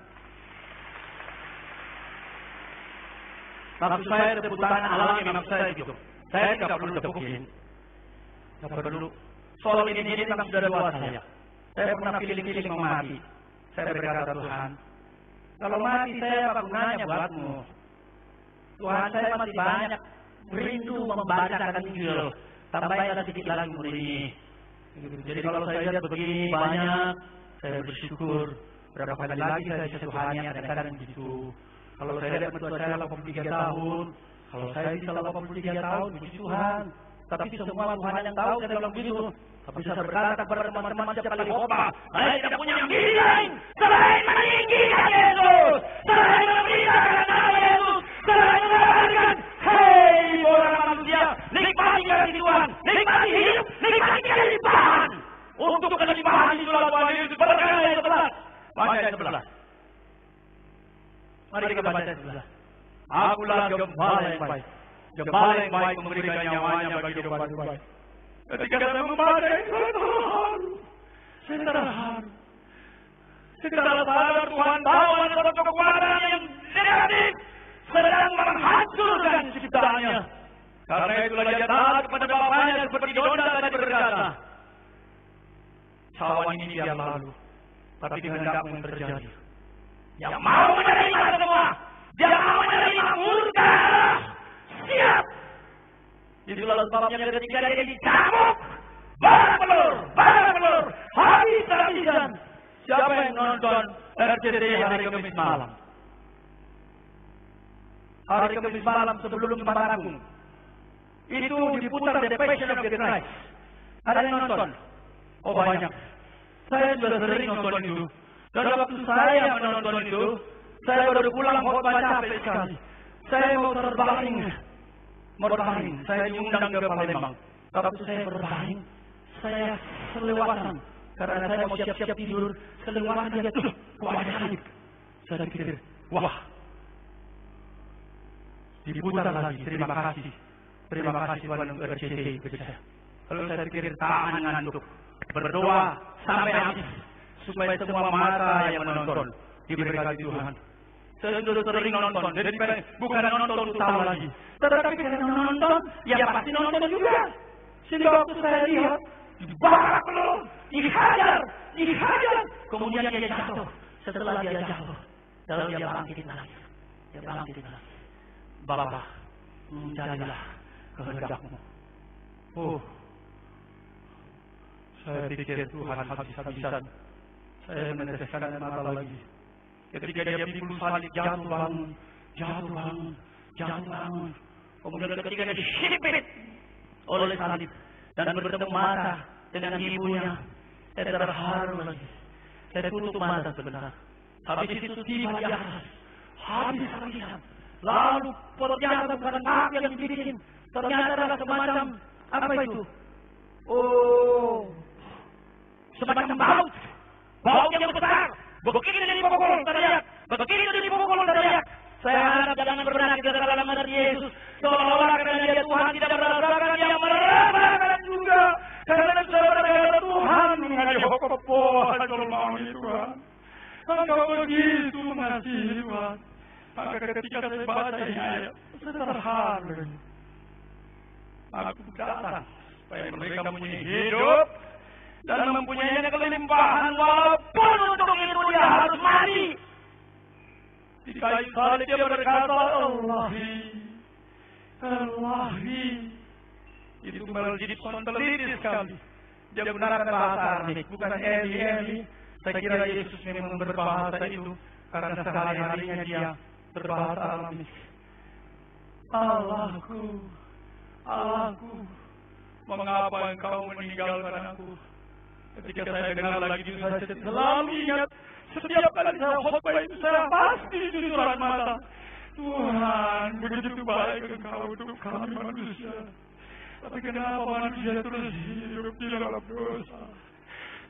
B: Maksud saya tepuk tangan alami, maksud saya gitu. Saya tidak perlu tepukin. Tidak perlu. Soal ini memang sudah buat saya. Saya pernah feeling mati. Saya berkata Tuhan, kalau mati saya apa gunanya buatmu? Tuhan, saya masih banyak rindu membacakan Injil. Tambahnya sedikit lagi umur ini. Jadi kalau saya lihat begini banyak, saya bersyukur. Berapa kali lagi saya Tuhannya kadang-kadang begitu. Kalau saya lihat mertua saya 83 tahun, kalau saya bisa 83 tahun, puji Tuhan. Tapi semua Tuhan yang tahu saya bilang begitu. Tapi saya berkata kepada teman-teman setiap kali khotbah, saya tidak punya yang lain selain meninggikan Yesus, selain memberitakan nama Yesus, selain mengatakan, hei orang manusia, nikmati kasih Tuhan, nikmati hidup, nikmati kelimpahan. Untuk kelimpahan itulah Tuhan Yesus berkata ayat 11. Baca ayat 11. Mari kita baca ayat 11. Akulah gembala yang baik. Gembala yang baik memberikan nyawanya bagi domba-domba. Ketika saya membaca itu, saya terharu. Secara sadar Tuhan tahu ada satu kekuatan yang negatif sedang menghancurkan ciptaannya. Karena itulah dia taat kepada Bapaknya seperti Donda tadi berkata, cawan ini dia lalu, tapi kehendakmu yang terjadi. Yang mau menerima semua, yang mau menerima murka, siap. Itulah sebabnya ketika dia dicambuk, barang pelur, habis-habisan. Siapa yang nonton RCTI hari Kamis malam? Hari Kamis malam sebelum Jumat Agung. Itu diputar The Passion of the Christ. Ada yang nonton? Oh banyak. Saya sudah sering nonton itu. Dan waktu saya menonton itu, saya baru pulang khotbah capek sekali. Saya mau berbaring. Saya diundang ke Palembang. Waktu saya berbaring, saya selewatan. Karena saya mau siap-siap tidur, selewatan dia tuh, wajah langit. Saya pikir, wah. Diputar lagi, terima kasih. Terima kasih Tuhan untuk RCTI bagi saya. Lalu saya pikir tangan ngantuk. Berdoa sampai habis. Supaya semua mata yang menonton diberkati Tuhan. Saya sudah sering nonton, jadi bukan nonton tahu lagi. Tetapi karena nonton, ya pasti nonton juga. Sehingga waktu saya lihat, dibakar peluru, dihajar. Kemudian dia jatuh. Setelah dia jatuh, lalu dia bangkit lagi. Bapak, jadilah kehendakmu. Oh, saya pikir Tuhan habis-habisan. Saya meneteskan air mata lagi. Ketika dia pikul salib jatuh bangun. Kemudian ketika dia dihipit oleh salib dan bertemu mata dengan ibunya, saya terharu lagi. Saya tutup mata sebentar. Habis itu tiba di atas, habis-habisan. Lalu ternyata bukan api yang dibikin, ternyata adalah semacam apa itu? Oh, semacam bau yang besar. Begitu dipukul teriak, begitu dipukul teriak. Saya harap jangan pernah kita dalam hati Yesus. Seolah-olah karena dia Tuhan tidak merasakan, dia merasakan juga. Karena saudara Tuhan mengajar kepohan Tuhan. Engkau begitu mengasihi Tuhan. Maka ketika saya baca ini ayat, saya terharu. Aku datang supaya mereka mempunyai hidup dan mempunyai kelimpahan, walaupun untuk itu dia harus mati. Di kayu salib dia berkata, Allahi. Itu menjadi teliti sekali. Dia gunakan bahasa Aramik, bukan Eli. Saya kira Yesus memang berbahasa itu karena sehari-harinya dia berbahasa Aramik. Allahku, mengapa engkau meninggalkan aku? Ketika saya dengar lagi itu, saya selalu ingat. Setiap kali saya khotbah itu, saya pasti cucuran mata. Tuhan, begitu baik engkau untuk kami manusia. Tapi kenapa manusia terus hidup di dalam dosa?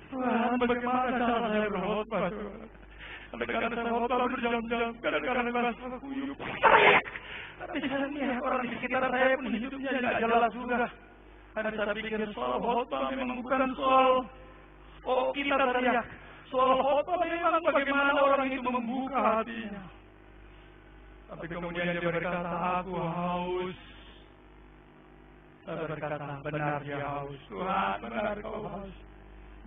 B: Tuhan, bagaimana cara saya berkhotbah, Tuhan? Kadang-kadang saya khotbah berjam-jam, kadang-kadang saya kuyup. Tapi saya lihat orang di sekitar saya pun hidupnya tidak jelas juga. Karena saya pikir soal khotbah memang bukan soal kita teriak. Soal khotbah memang bagaimana orang itu membuka hatinya. Tapi kemudian dia berkata, aku haus. Saya berkata, benar dia haus. Tuhan, benar kau haus.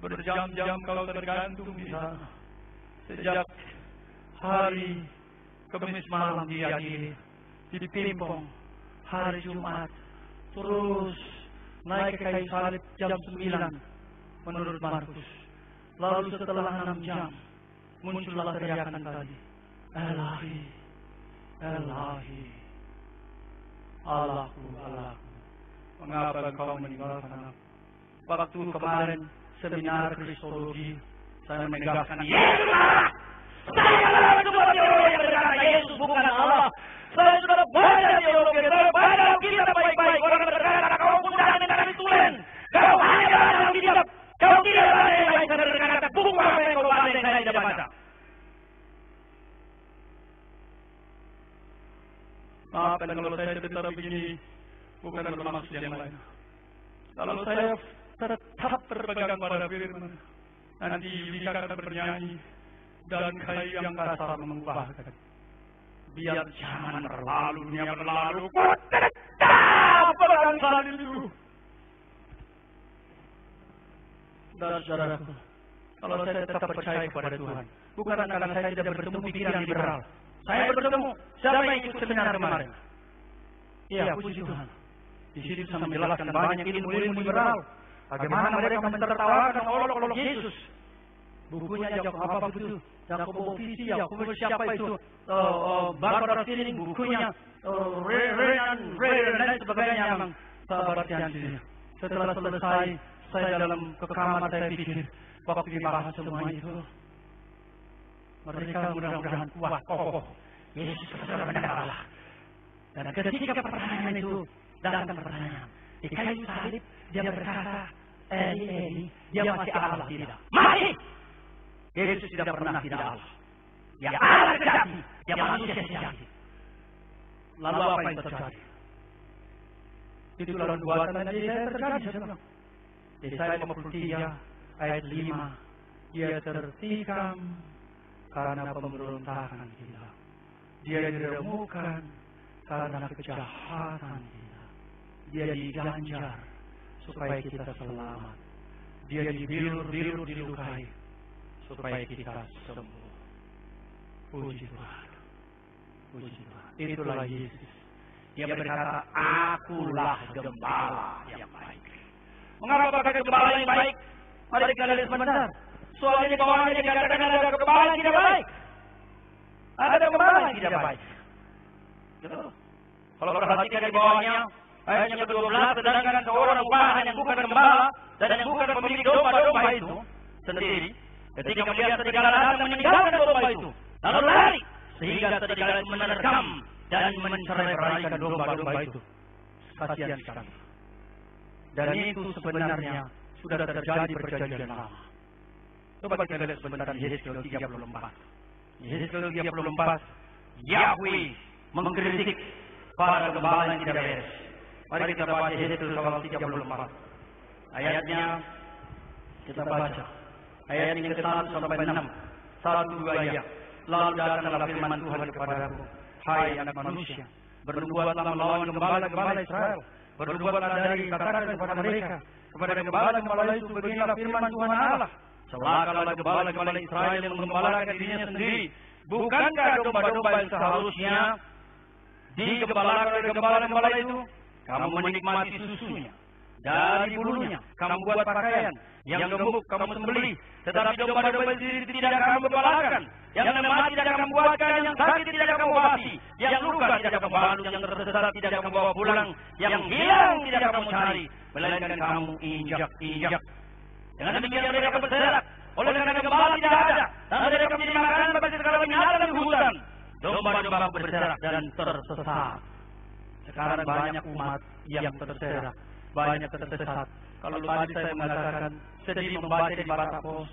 B: Berjam-jam kau tergantung di sana. Sejak hari Kamis malam dia dipimpong, hari Jumat, terus naik ke kayu salib jam 9 menurut Markus. Lalu setelah 6 jam muncullah teriakan tadi, Ilahi, Ilahi, Allahku, Allahku, mengapa engkau meninggalkan aku? Waktu kemarin seminar Kristologi, saya menegaskan Yesus Allah. Saya adalah sebuah teologi yang berkata Yesus bukan Allah. Saya sudah baca teologi, saya baca Alkitab baik-baik. Orang berkata kau pun jangan minta ditulen. Kau hanya baca Alkitab. Kau tidak baca yang lain. Saya berkata buku apa yang kau baca yang saya tidak baca. Maafkan kalau saya cerita begini bukan bermaksud yang lain. Kalau saya tetap berpegang pada firman, nanti bisa kata bernyanyi dan kayu yang kasar mengubahkan. Biar zaman berlalu, dunia berlalu, ku tetap pegang salib itu. Saudara-saudaraku, kalau saya tetap percaya kepada Tuhan, bukan karena saya tidak bertemu pikiran liberal. Saya bertemu, siapa yang ikut seminar kemarin? Iya, puji Tuhan. Di sini bisa menjelaskan banyak ilmu-ilmu liberal. Bagaimana mereka mentertawakan dan olok-olok Yesus. Bukunya Jakob apa begitu? Jakob Ofisi, Jakob siapa itu? Barbara Feeling, bukunya Renan dan sebagainya yang sahabat yang sini. Setelah selesai, saya dalam kamar saya pikir, waktu dibahas semua itu, mereka mudah-mudahan kuat, kokoh. Yesus benar-benar Allah. Dan ketika pertanyaan itu datang pertanyaan, di kayu salib dia berkata, Eli, dia masih Allah tidak? Masih! Yesus tidak pernah tidak Allah. Dia Allah sejati, dia manusia sejati. Lalu apa yang terjadi? Itu lalu buatan dari saya terjadi. Yesaya 53 ayat 5. Dia tertikam karena pemberontakan kita. Dia diremukkan karena kejahatan kita. Dia diganjar supaya kita selamat. Dia dibilur-bilur dilukai supaya kita sembuh. Puji Tuhan. Puji Tuhan. Itulah Yesus. Dia berkata, akulah gembala yang baik. Mengapa pakai gembala yang baik? Mari kita lihat sebentar. Soalnya kalau hanya dikatakan ada gembala yang tidak baik. Ada gembala yang tidak baik. Kalau perhatikan di bawahnya, ayat yang ke-12, sedangkan seorang upahan yang bukan gembala dan yang bukan pemilik domba-domba itu sendiri, ketika melihat serigala datang meninggalkan domba itu, lalu lari, sehingga serigala itu menerkam dan mencerai-beraikan domba-domba itu. Kasihan sekali. Dan itu sebenarnya sudah terjadi perjanjian lama. Coba kita lihat sebentar Yesaya 34. Yesaya 34, Yahweh mengkritik para gembala yang tidak beres. Mari kita baca Yesaya 34. Ayatnya kita baca. Ayat yang ke-1 sampai 6. 1-2 ayat. Lalu datanglah firman Tuhan kepadaku, hai anak manusia, bernubuatlah melawan gembala-gembala Israel. Bernubuatlah dari katakan kepada mereka, kepada gembala-gembala itu, beginilah firman Tuhan Allah. Celakalah gembala-gembala Israel yang menggembalakan dirinya sendiri. Bukankah domba-domba yang seharusnya digembalakan oleh gembala-gembala itu? Kamu menikmati susunya, dari bulunya kamu buat pakaian, yang gemuk kamu sembelih, tetapi domba-domba itu tidak kamu gembalakan. Yang lemah tidak kamu buatkan, yang sakit tidak kamu obati, yang luka tidak kamu balut, yang tersesat tidak kamu bawa pulang, yang hilang tidak kamu cari, melainkan kamu injak-injak. Dengan demikian mereka berserak, oleh karena gembala tidak ada, dan mereka menjadi makanan bagi segala binatang di hutan. Domba-domba berserak dan tersesat. Sekarang banyak umat yang terserak, banyak tersesat. Kalau tadi saya mengatakan sedih membaca di Batapos,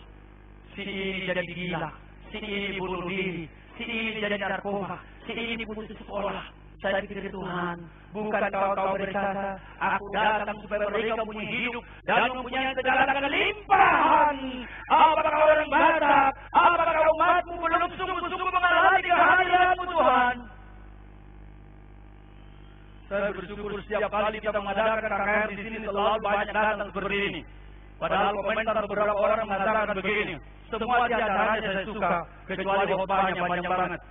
B: si ini jadi gila, si ini bunuh diri, si ini jadi narkoba, si ini putus sekolah. Saya pikir Tuhan, bukan kau berkata, aku datang supaya mereka mempunyai hidup dan mempunyai segala kelimpahan. Apakah orang Batak, apakah umatmu belum sungguh-sungguh mengalami kehadiran-Mu Tuhan? Saya bersyukur setiap kali kita mengadakan KKR di sini selalu banyak datang seperti ini. Padahal komentar beberapa orang mengatakan begini, semua di acaranya saya suka, kecuali khotbahnya banyak banget.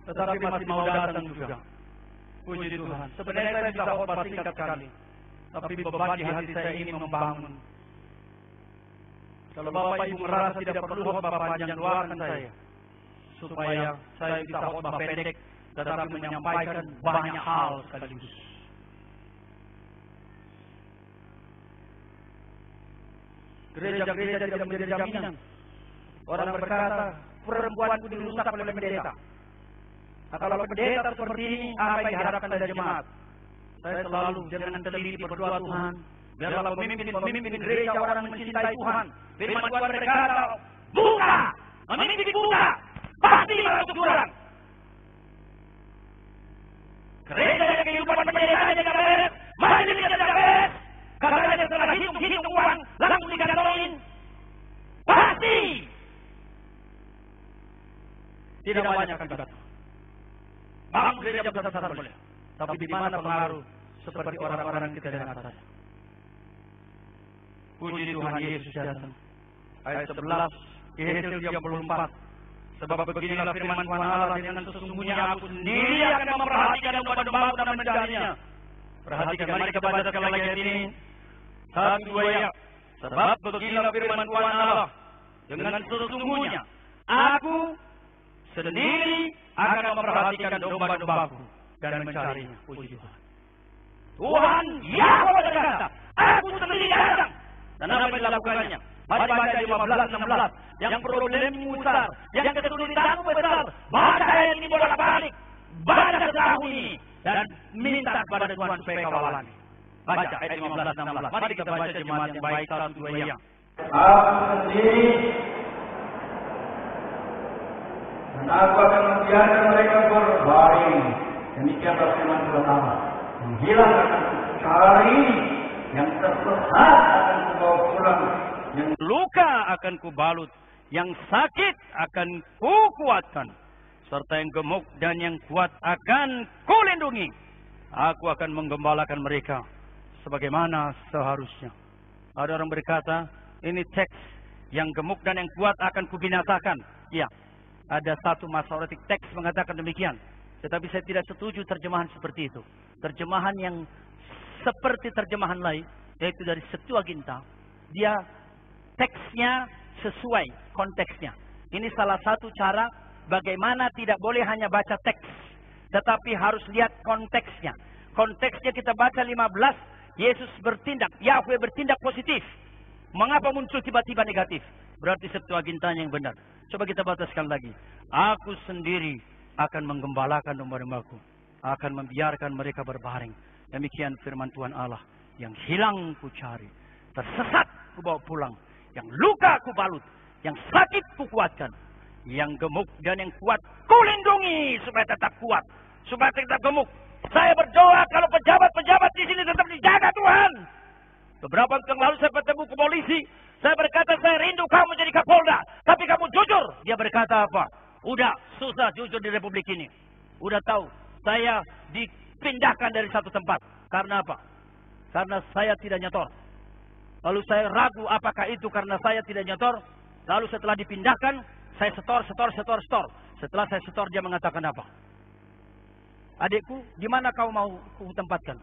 B: Tetapi masih mau datang juga. Puji Tuhan. Sebenarnya saya bisa khotbah singkat sekali, tapi beban di hati saya ini membangun. Kalau Bapak Ibu merasa tidak perlu khotbah panjang, doakan saya supaya saya bisa khotbah pendek, tetapi menyampaikan banyak hal sekaligus. Gereja-gereja tidak menjadi jaminan. Orang berkata, perempuanku dirusak oleh pendeta. Nah, kalau pendeta seperti ini, apa yang diharapkan dari jemaat? Saya selalu jangan teliti berdoa Tuhan. Biarlah pemimpin gereja orang mencintai Tuhan. Firman Tuhan berkata, buka, memimpin buka, pasti masuk jurang. Gereja yang kehidupan penderitaan tidak beres, majelis tidak beres. Katanya setelah hitung uang, langsung dikantongin. Pasti tidak banyak akan datang. Bangun gereja besar-besar boleh, tapi di mana pengaruh seperti orang-orang kita dengan atas. Puji Tuhan, Yesus datang. Ayat 11, Yesaya 34. Sebab beginilah firman Tuhan Allah, dengan sesungguhnya aku sendiri akan memperhatikan domba-dombaku dan mencarinya. Perhatikan, mari kita baca sekali lagi ayat ini. 1-2 ayat. Sebab beginilah firman Tuhan Allah, dengan sesungguhnya aku sendiri akan memperhatikan domba-dombaku dan mencarinya. Puji Tuhan. Tuhan Yahweh berkata, aku sendiri datang. Dan apa yang dilakukannya? Mari baca 15-16. Yang problemmu besar, yang kesulitanmu besar, baca ayat ini bolak-balik, baca setahun ini, dan minta kepada Tuhan supaya kau alami. Baca ayat 15-16. Mari kita baca jemaat yang baik, 1-2 yang.
C: Aku sendiri, dan aku akan membiarkan mereka berbaring. Demikianlah firman Tuhan Allah. Menghilangkan cari yang tersesat akan kubawa pulang, yang
B: luka akan kubalut, yang sakit akan kukuatkan, serta yang gemuk dan yang kuat akan kulindungi. Aku akan menggembalakan mereka sebagaimana seharusnya. Ada orang berkata, ini teks yang gemuk dan yang kuat akan kubinasakan. Ya, ada satu masoretik teks mengatakan demikian. Tetapi saya tidak setuju terjemahan seperti itu. Terjemahan yang seperti terjemahan lain, yaitu dari Septuaginta, dia teksnya sesuai konteksnya. Ini salah satu cara bagaimana tidak boleh hanya baca teks, tetapi harus lihat konteksnya. Konteksnya kita baca 15, Yesus bertindak, Yahweh bertindak positif. Mengapa muncul tiba-tiba negatif? Berarti Septuagintanya yang benar. Coba kita baca sekali lagi. Aku sendiri akan menggembalakan domba-dombaku, akan membiarkan mereka berbaring. Demikian firman Tuhan Allah. Yang hilang ku cari, tersesat ku bawa pulang, yang luka ku balut, yang sakit ku kuatkan, yang gemuk dan yang kuat ku lindungi supaya tetap kuat, supaya tetap gemuk. Saya berdoa kalau pejabat-pejabat di sini tetap dijaga Tuhan. Beberapa waktu yang lalu saya bertemu ke polisi, saya berkata saya rindu kamu jadi Kapolda, tapi kamu jujur. Dia berkata apa? Udah susah jujur di Republik ini. Udah tahu saya dipindahkan dari satu tempat. Karena apa? Karena saya tidak nyetor. Lalu saya ragu apakah itu karena saya tidak nyetor. Lalu setelah dipindahkan, saya setor. Setelah saya setor, dia mengatakan apa? Adikku, di mana kau mau ku tempatkan?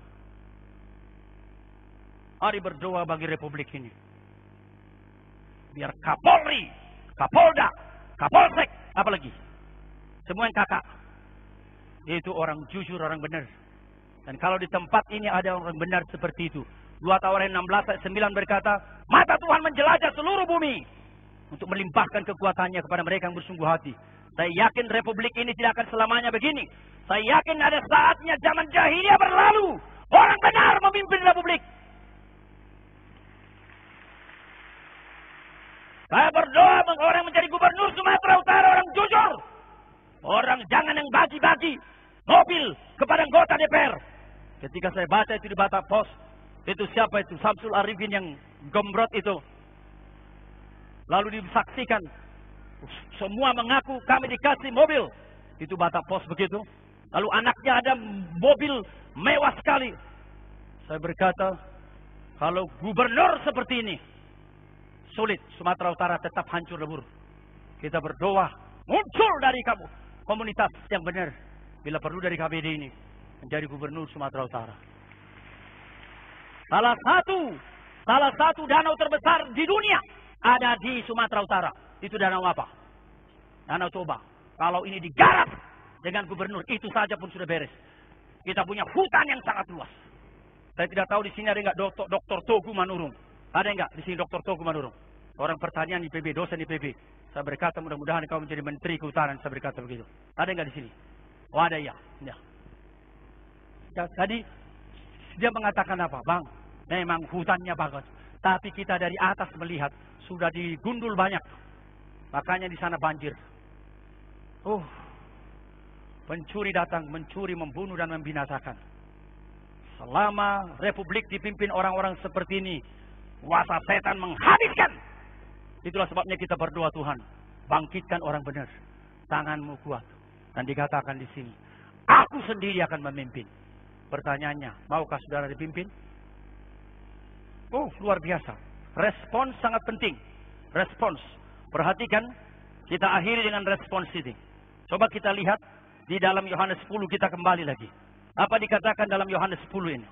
B: Mari berdoa bagi Republik ini. Biar Kapolri, Kapolda, Kapolsek, apalagi semua yang kakak. Itu orang jujur, orang benar. Dan kalau di tempat ini ada orang benar seperti itu. 2 Tawarin 16 ayat 9 berkata, mata Tuhan menjelajah seluruh bumi untuk melimpahkan kekuatannya kepada mereka yang bersungguh hati. Saya yakin Republik ini tidak akan selamanya begini. Saya yakin ada saatnya zaman jahiliyah berlalu. Orang benar memimpin Republik. Saya berdoa orang menjadi gubernur Sumatera Utara orang jujur. Orang jangan yang bagi-bagi mobil kepada anggota DPR. Ketika saya baca itu di Batak Pos, itu siapa itu? Samsul Arifin yang gembrot itu. Lalu disaksikan, semua mengaku kami dikasih mobil. Itu Batak Pos begitu. Lalu anaknya ada mobil mewah sekali. Saya berkata, kalau gubernur seperti ini, sulit Sumatera Utara tetap hancur lebur. Kita berdoa, muncul dari kamu komunitas yang benar. Bila perlu dari KBD ini menjadi gubernur Sumatera Utara. Salah satu danau terbesar di dunia ada di Sumatera Utara. Itu danau apa? Danau Toba. Kalau ini digarap dengan gubernur, itu saja pun sudah beres. Kita punya hutan yang sangat luas. Saya tidak tahu di sini ada enggak Dr. Togu Manurung. Ada enggak di sini Dr. Togu Manurung? Orang pertanian di PB, dosen di PB. Saya berkata mudah-mudahan kau menjadi menteri kehutanan. Saya berkata begitu. Ada enggak di sini? Oh ada ya. Tadi dia mengatakan apa? Bang, memang hutannya bagus. Tapi kita dari atas melihat sudah digundul banyak. Makanya di sana banjir. Pencuri datang, mencuri, membunuh dan membinasakan. Selama Republik dipimpin orang-orang seperti ini, kuasa setan menghabiskan. Itulah sebabnya kita berdoa Tuhan, bangkitkan orang benar. Tanganmu kuat. Dan dikatakan di sini, aku sendiri akan memimpin. Pertanyaannya, maukah saudara dipimpin? Luar biasa. Respons sangat penting. Respons. Perhatikan, kita akhiri dengan respons ini. Coba kita lihat di dalam Yohanes 10, kita kembali lagi. Apa dikatakan dalam Yohanes 10 ini?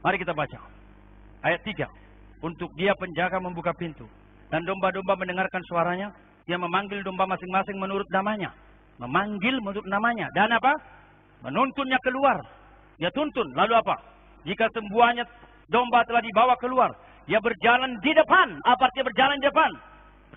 B: Mari kita baca. Ayat 3. Untuk dia penjaga membuka pintu. Dan domba-domba mendengarkan suaranya. Dia memanggil domba masing-masing menurut namanya. Memanggil menurut namanya. Dan apa? Menuntunnya keluar. Dia tuntun. Lalu apa? Jika semuanya domba telah dibawa keluar. Dia berjalan di depan. Apa artinya berjalan di depan?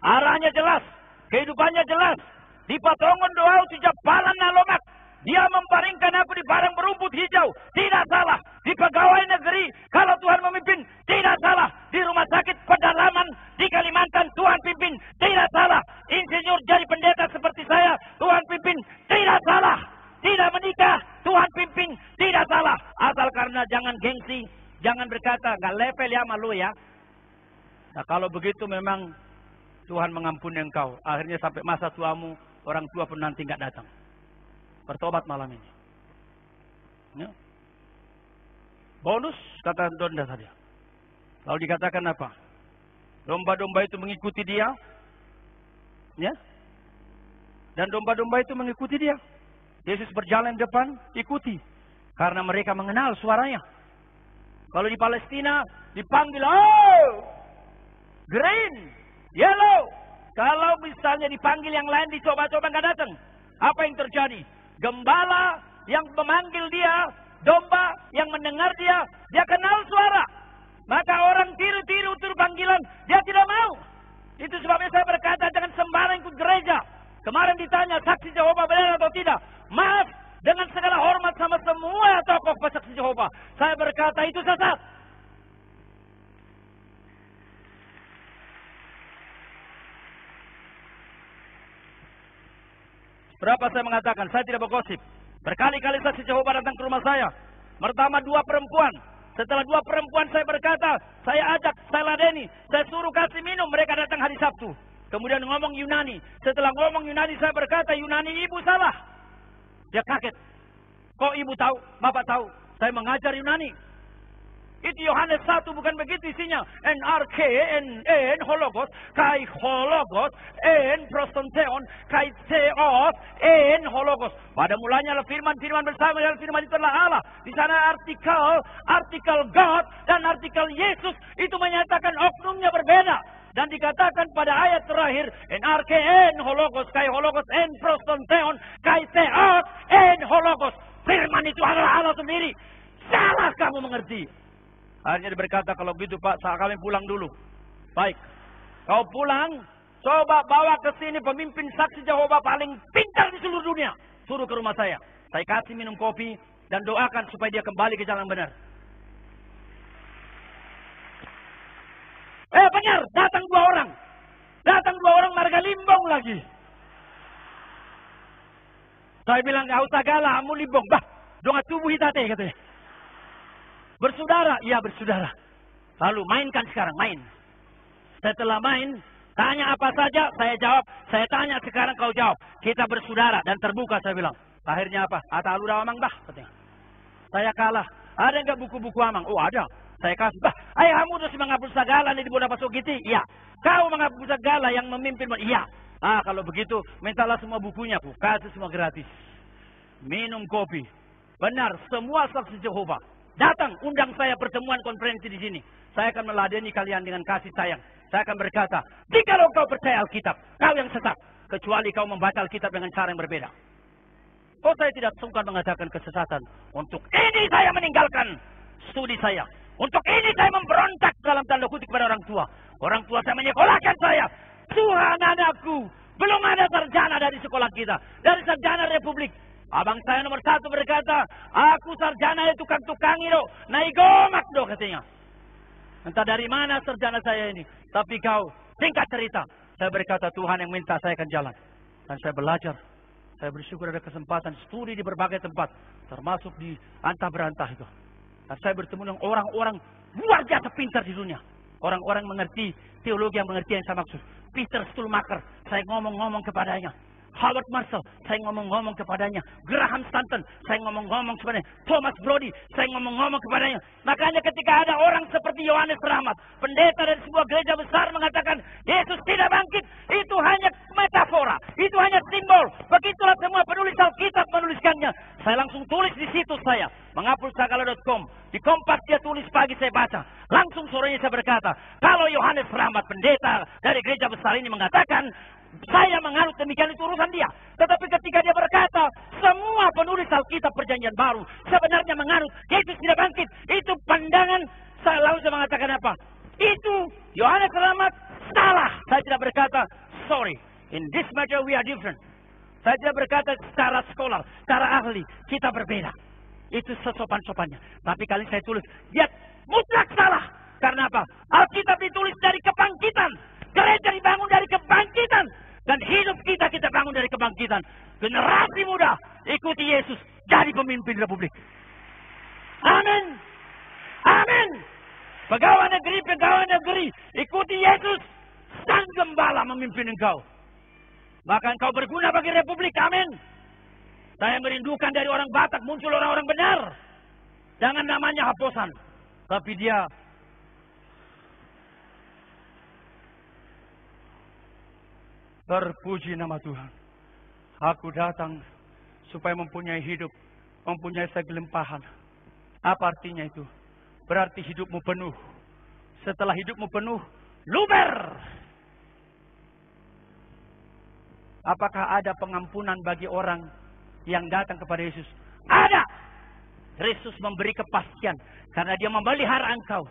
B: Arahnya jelas. Kehidupannya jelas. Di patongon doa sejak balan nalomak. Dia memparingkan aku di padang berumput hijau. Tidak salah. Di pegawai negeri, kalau Tuhan memimpin, tidak salah. Di rumah sakit pedalaman, di Kalimantan, Tuhan pimpin. Tidak salah. Insinyur jadi pendeta seperti saya, Tuhan pimpin. Tidak salah. Tidak menikah, Tuhan pimpin. Tidak salah. Asal karena jangan gengsi. Jangan berkata, gak level ya malu ya. Nah kalau begitu memang Tuhan mengampuni engkau. Akhirnya sampai masa tuamu, orang tua pun nanti gak datang. Bertobat malam ini. Ya. Bonus kata Donda tadi. Lalu dikatakan apa? Domba-domba itu mengikuti dia. Ya. Dan domba-domba itu mengikuti dia. Yesus berjalan depan, ikuti. Karena mereka mengenal suaranya. Kalau di Palestina dipanggil, green, yellow. Kalau misalnya dipanggil yang lain dicoba-coba nggak datang. Apa yang terjadi? Gembala yang memanggil dia, domba yang mendengar dia kenal suara. Maka orang tiru-tiru panggilan, dia tidak mau. Itu sebabnya saya berkata, jangan gereja. Kemarin ditanya saksi Jehovah benar atau tidak. Maaf, dengan segala hormat sama semua tokoh saksi Jehovah, saya berkata itu sesat. Berapa saya mengatakan, saya tidak bergosip. Berkali-kali saksi Jehovah datang ke rumah saya. Pertama 2 perempuan. Setelah 2 perempuan saya berkata, saya ajak, saya ladeni, saya suruh kasih minum, mereka datang hari Sabtu. Kemudian ngomong Yunani. Setelah ngomong Yunani saya berkata, Yunani ibu salah. Dia kaget. Kok ibu tahu? Bapak tahu? Saya mengajar Yunani. Itu Yohanes 1 bukan begitu isinya. NRK, en hologos, kai hologos, en prostanteon, kai theos, en hologos. Pada mulanya adalah firman bersama dan firman itu adalah Allah. Di sana artikel God dan artikel Yesus itu menyatakan oknumnya berbeda. Dan dikatakan pada ayat terakhir, NRK, en hologos, kai hologos, en prostanteon, kai theos, en hologos. Firman itu adalah Allah sendiri. Salah kamu mengerti. Akhirnya dia berkata, kalau gitu Pak, kami pulang dulu. Baik, kau pulang, coba bawa ke sini pemimpin saksi Jehovah paling pintar di seluruh dunia. Suruh ke rumah saya. Saya kasih minum kopi dan doakan supaya dia kembali ke jalan benar. Benar, datang 2 orang. Datang 2 orang marga Limbong lagi. Saya bilang, gak usah galah, kamu Limbong. Bah, donga tubuh hitate, katanya. Bersaudara, iya bersaudara. Lalu mainkan sekarang, main. Setelah main, tanya apa saja, saya jawab. Saya tanya sekarang, kau jawab. Kita bersaudara dan terbuka, saya bilang. Akhirnya apa? Ata aluda amang bah, katanya. Saya kalah. Ada enggak buku-buku amang? Oh ada. Saya kasih, bah, ayo kamu terus menghapus segala nih di boda pasok gitu. Iya. Kau menghapus segala yang memimpin. Iya. Kalau begitu, mintalah semua bukunya, aku kasih semua gratis. Minum kopi. Benar, semua saksi Jehovah. Datang, undang saya pertemuan konferensi di sini. Saya akan meladeni kalian dengan kasih sayang. Saya akan berkata, jikalau kau percaya Alkitab, kau yang sesat. Kecuali kau membaca Alkitab dengan cara yang berbeda. Oh, saya tidak sungkan mengatakan kesesatan. Untuk ini saya meninggalkan studi saya. Untuk ini saya memberontak dalam tanda kutip kepada orang tua. Orang tua saya menyekolahkan saya. Tuhan anakku, belum ada sarjana dari sekolah kita. Dari sarjana Republik. Abang saya nomor 1 berkata, aku sarjana tukang-tukang itu, naigomak do katanya. Entah dari mana sarjana saya ini. Tapi kau, singkat cerita. Saya berkata, Tuhan yang minta saya akan jalan. Dan saya belajar. Saya bersyukur ada kesempatan studi di berbagai tempat. Termasuk di antah berantah itu. Dan saya bertemu dengan orang-orang luar biasa pintar di dunia. Orang-orang mengerti teologi yang mengerti yang saya maksud. Peter Stuhlmacher, saya ngomong-ngomong kepadanya. Howard Marshall, saya ngomong-ngomong kepadanya. Graham Stanton, saya ngomong-ngomong kepadanya. Thomas Brody, saya ngomong-ngomong kepadanya. Makanya ketika ada orang seperti Yohanes Rahmat, pendeta dari sebuah gereja besar mengatakan, Yesus tidak bangkit, itu hanya metafora, itu hanya simbol. Begitulah semua penulis Alkitab menuliskannya. Saya langsung tulis di situs saya, menghapusagala.com. Di Kompas dia tulis pagi saya baca. Langsung sorenya saya berkata, kalau Yohanes Rahmat, pendeta dari gereja besar ini mengatakan, saya menganut demikian, itu urusan dia. Tetapi ketika dia berkata, semua penulis Alkitab perjanjian baru sebenarnya menganut Yesus tidak bangkit. Itu pandangan, saya langsung mengatakan apa? Itu Yohanes Rahmat salah. Saya tidak berkata, sorry, in this matter we are different. Saya tidak berkata secara scholar, secara ahli, kita berbeda. Itu sesopan-sopannya. Tapi kali saya tulis, dia mutlak salah. Karena apa? Alkitab ditulis dari kebangkitan. Gereja dibangun dari kebangkitan. Dan hidup kita bangun dari kebangkitan. Generasi muda, ikuti Yesus. Jadi pemimpin Republik. Amin. Amin. Pegawai negeri, ikuti Yesus. Sang gembala memimpin engkau. Maka engkau berguna bagi Republik. Amin. Saya merindukan dari orang Batak muncul orang-orang benar. Jangan namanya haposan. Tapi dia terpuji nama Tuhan. Aku datang supaya mempunyai hidup, mempunyai segelimpahan. Apa artinya itu? Berarti hidupmu penuh. Setelah hidupmu penuh, luber. Apakah ada pengampunan bagi orang yang datang kepada Yesus? Ada. Yesus memberi kepastian. Karena dia memelihara engkau,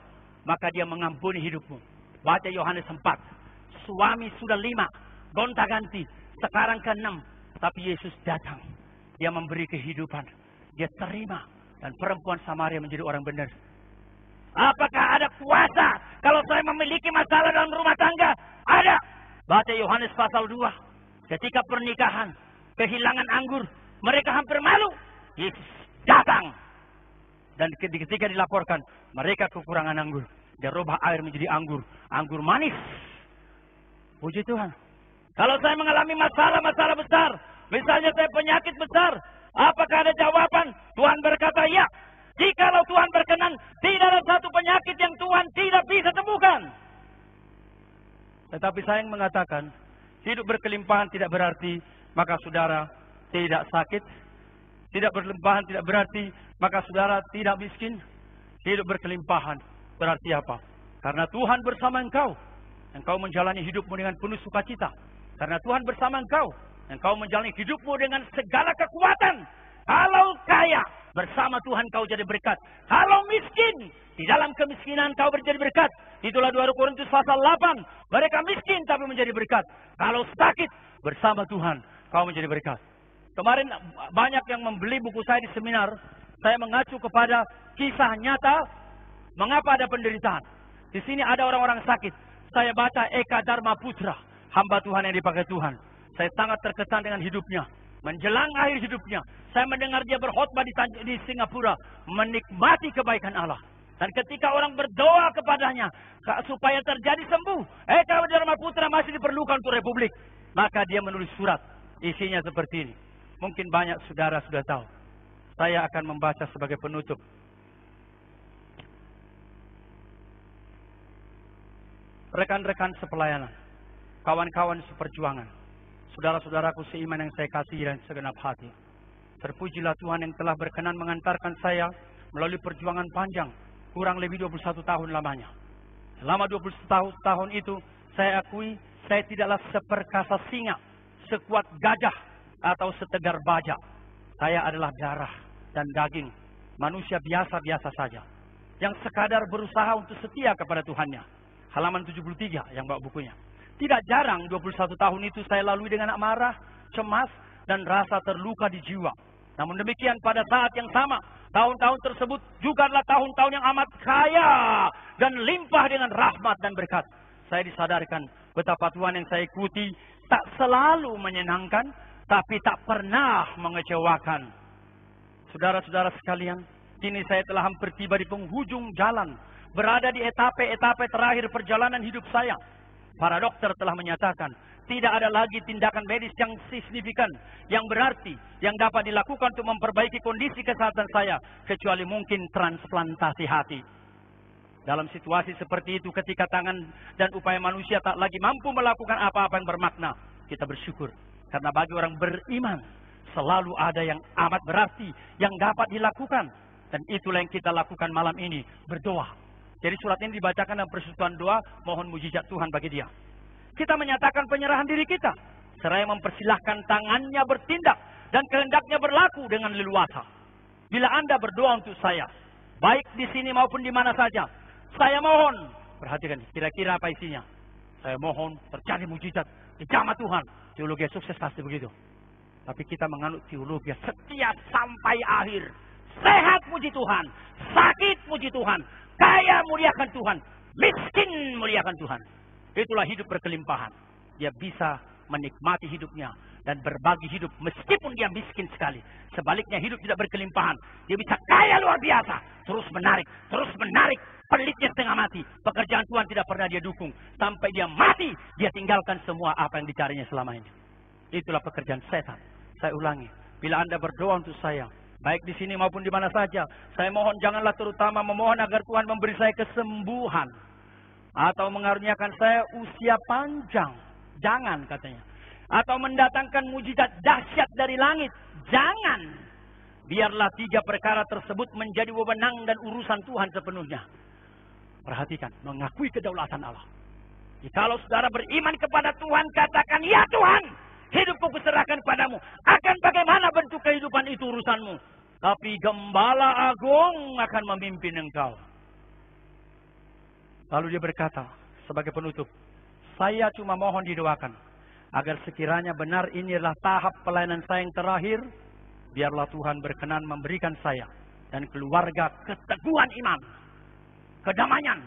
B: maka dia mengampuni hidupmu. Baca Yohanes 4. Suami sudah 5. gonta-ganti. Sekarang ke-6. Tapi Yesus datang. Dia memberi kehidupan. Dia terima. Dan perempuan Samaria menjadi orang benar. Apakah ada kuasa kalau saya memiliki masalah dalam rumah tangga? Ada. Baca Yohanes pasal 2. Ketika pernikahan, kehilangan anggur, mereka hampir malu. Yesus datang. Dan ketika dilaporkan, mereka kekurangan anggur. Dia rubah air menjadi anggur. Anggur manis. Puji Tuhan. Kalau saya mengalami masalah-masalah besar, misalnya saya penyakit besar, apakah ada jawaban? Tuhan berkata, ya. Jikalau Tuhan berkenan, tidak ada satu penyakit yang Tuhan tidak bisa temukan. Tetapi saya yang mengatakan, hidup berkelimpahan tidak berarti maka saudara tidak sakit. Tidak berkelimpahan tidak berarti maka saudara tidak miskin. Hidup berkelimpahan berarti apa? Karena Tuhan bersama engkau menjalani hidupmu dengan penuh sukacita. Karena Tuhan bersama engkau menjalani hidupmu dengan segala kekuatan. Kalau kaya, bersama Tuhan kau jadi berkat. Kalau miskin, di dalam kemiskinan kau menjadi berkat. Itulah 2 Korintus pasal 8. Mereka miskin tapi menjadi berkat. Kalau sakit, bersama Tuhan kau menjadi berkat. Kemarin banyak yang membeli buku saya di seminar. Saya mengacu kepada kisah nyata mengapa ada penderitaan. Di sini ada orang-orang sakit. Saya baca Eka Dharma Putra, hamba Tuhan yang dipakai Tuhan. Saya sangat terkesan dengan hidupnya. Menjelang akhir hidupnya, saya mendengar dia berkhotbah di Singapura, menikmati kebaikan Allah. Dan ketika orang berdoa kepadanya supaya terjadi sembuh, Eka Dharma Putra masih diperlukan untuk Republik. Maka dia menulis surat, isinya seperti ini. Mungkin banyak saudara sudah tahu. Saya akan membaca sebagai penutup. Rekan-rekan sepelayanan, kawan-kawan seperjuangan, saudara-saudaraku seiman yang saya kasihi dan segenap hati. Terpujilah Tuhan yang telah berkenan mengantarkan saya melalui perjuangan panjang, kurang lebih 21 tahun lamanya. Selama 21 tahun itu, saya akui saya tidaklah seperkasa singa, sekuat gajah, atau setegar baja. Saya adalah darah dan daging, manusia biasa-biasa saja, yang sekadar berusaha untuk setia kepada Tuhannya. Halaman 73 yang bawa bukunya. Tidak jarang 21 tahun itu saya lalui dengan amarah, cemas, dan rasa terluka di jiwa. Namun demikian pada saat yang sama, tahun-tahun tersebut juga adalah tahun-tahun yang amat kaya dan limpah dengan rahmat dan berkat. Saya disadarkan betapa Tuhan yang saya ikuti tak selalu menyenangkan, tapi tak pernah mengecewakan. Saudara-saudara sekalian, kini saya telah hampir tiba di penghujung jalan, berada di etape-etape terakhir perjalanan hidup saya. Para dokter telah menyatakan, tidak ada lagi tindakan medis yang signifikan, yang berarti, yang dapat dilakukan untuk memperbaiki kondisi kesehatan saya, kecuali mungkin transplantasi hati. Dalam situasi seperti itu, ketika tangan dan upaya manusia tak lagi mampu melakukan apa-apa yang bermakna, kita bersyukur. Karena bagi orang beriman, selalu ada yang amat berarti, yang dapat dilakukan. Dan itulah yang kita lakukan malam ini, berdoa. Jadi surat ini dibacakan dalam persekutuan doa, mohon mujizat Tuhan bagi dia. Kita menyatakan penyerahan diri kita, seraya mempersilahkan tangannya bertindak, dan kehendaknya berlaku dengan leluasa. Bila Anda berdoa untuk saya, baik di sini maupun di mana saja, saya mohon, perhatikan kira-kira apa isinya. Saya mohon terjadi mujizat di jamaah Tuhan. Teologi sukses pasti begitu. Tapi kita menganut teologi setia sampai akhir. Sehat puji Tuhan, sakit puji Tuhan, kaya muliakan Tuhan, miskin muliakan Tuhan. Itulah hidup berkelimpahan. Dia bisa menikmati hidupnya dan berbagi hidup meskipun dia miskin sekali. Sebaliknya hidup tidak berkelimpahan, dia bisa kaya luar biasa, terus menarik, pelitnya setengah mati. Pekerjaan Tuhan tidak pernah dia dukung. Sampai dia mati, dia tinggalkan semua apa yang dicarinya selama ini. Itulah pekerjaan setan. Saya ulangi, bila Anda berdoa untuk saya, baik di sini maupun di mana saja, saya mohon janganlah terutama memohon agar Tuhan memberi saya kesembuhan atau mengaruniakan saya usia panjang. Jangan katanya. Atau mendatangkan mujizat dahsyat dari langit. Jangan. Biarlah 3 perkara tersebut menjadi wewenang dan urusan Tuhan sepenuhnya. Perhatikan, mengakui kedaulatan Allah. Jikalau saudara beriman kepada Tuhan, katakan, ya Tuhan, hidupku kuserahkan padamu. Akan bagaimana bentuk kehidupan itu urusanmu. Tapi Gembala Agung akan memimpin engkau. Lalu dia berkata sebagai penutup, saya cuma mohon didoakan Agar sekiranya benar ini adalah tahap pelayanan saya yang terakhir, biarlah Tuhan berkenan memberikan saya dan keluarga keteguhan iman, kedamaian,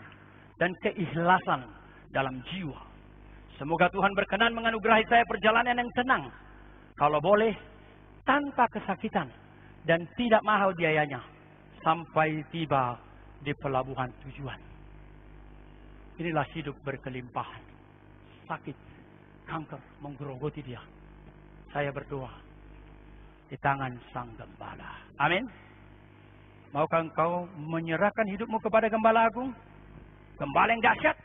B: dan keikhlasan dalam jiwa. Semoga Tuhan berkenan menganugerahi saya perjalanan yang tenang, kalau boleh tanpa kesakitan dan tidak mahal biayanya, sampai tiba di pelabuhan tujuan. Inilah hidup berkelimpahan. Sakit, kanker menggerogoti dia. Saya berdoa di tangan Sang Gembala. Amin. Maukah engkau menyerahkan hidupmu kepada Gembala Agung? Gembala yang dahsyat,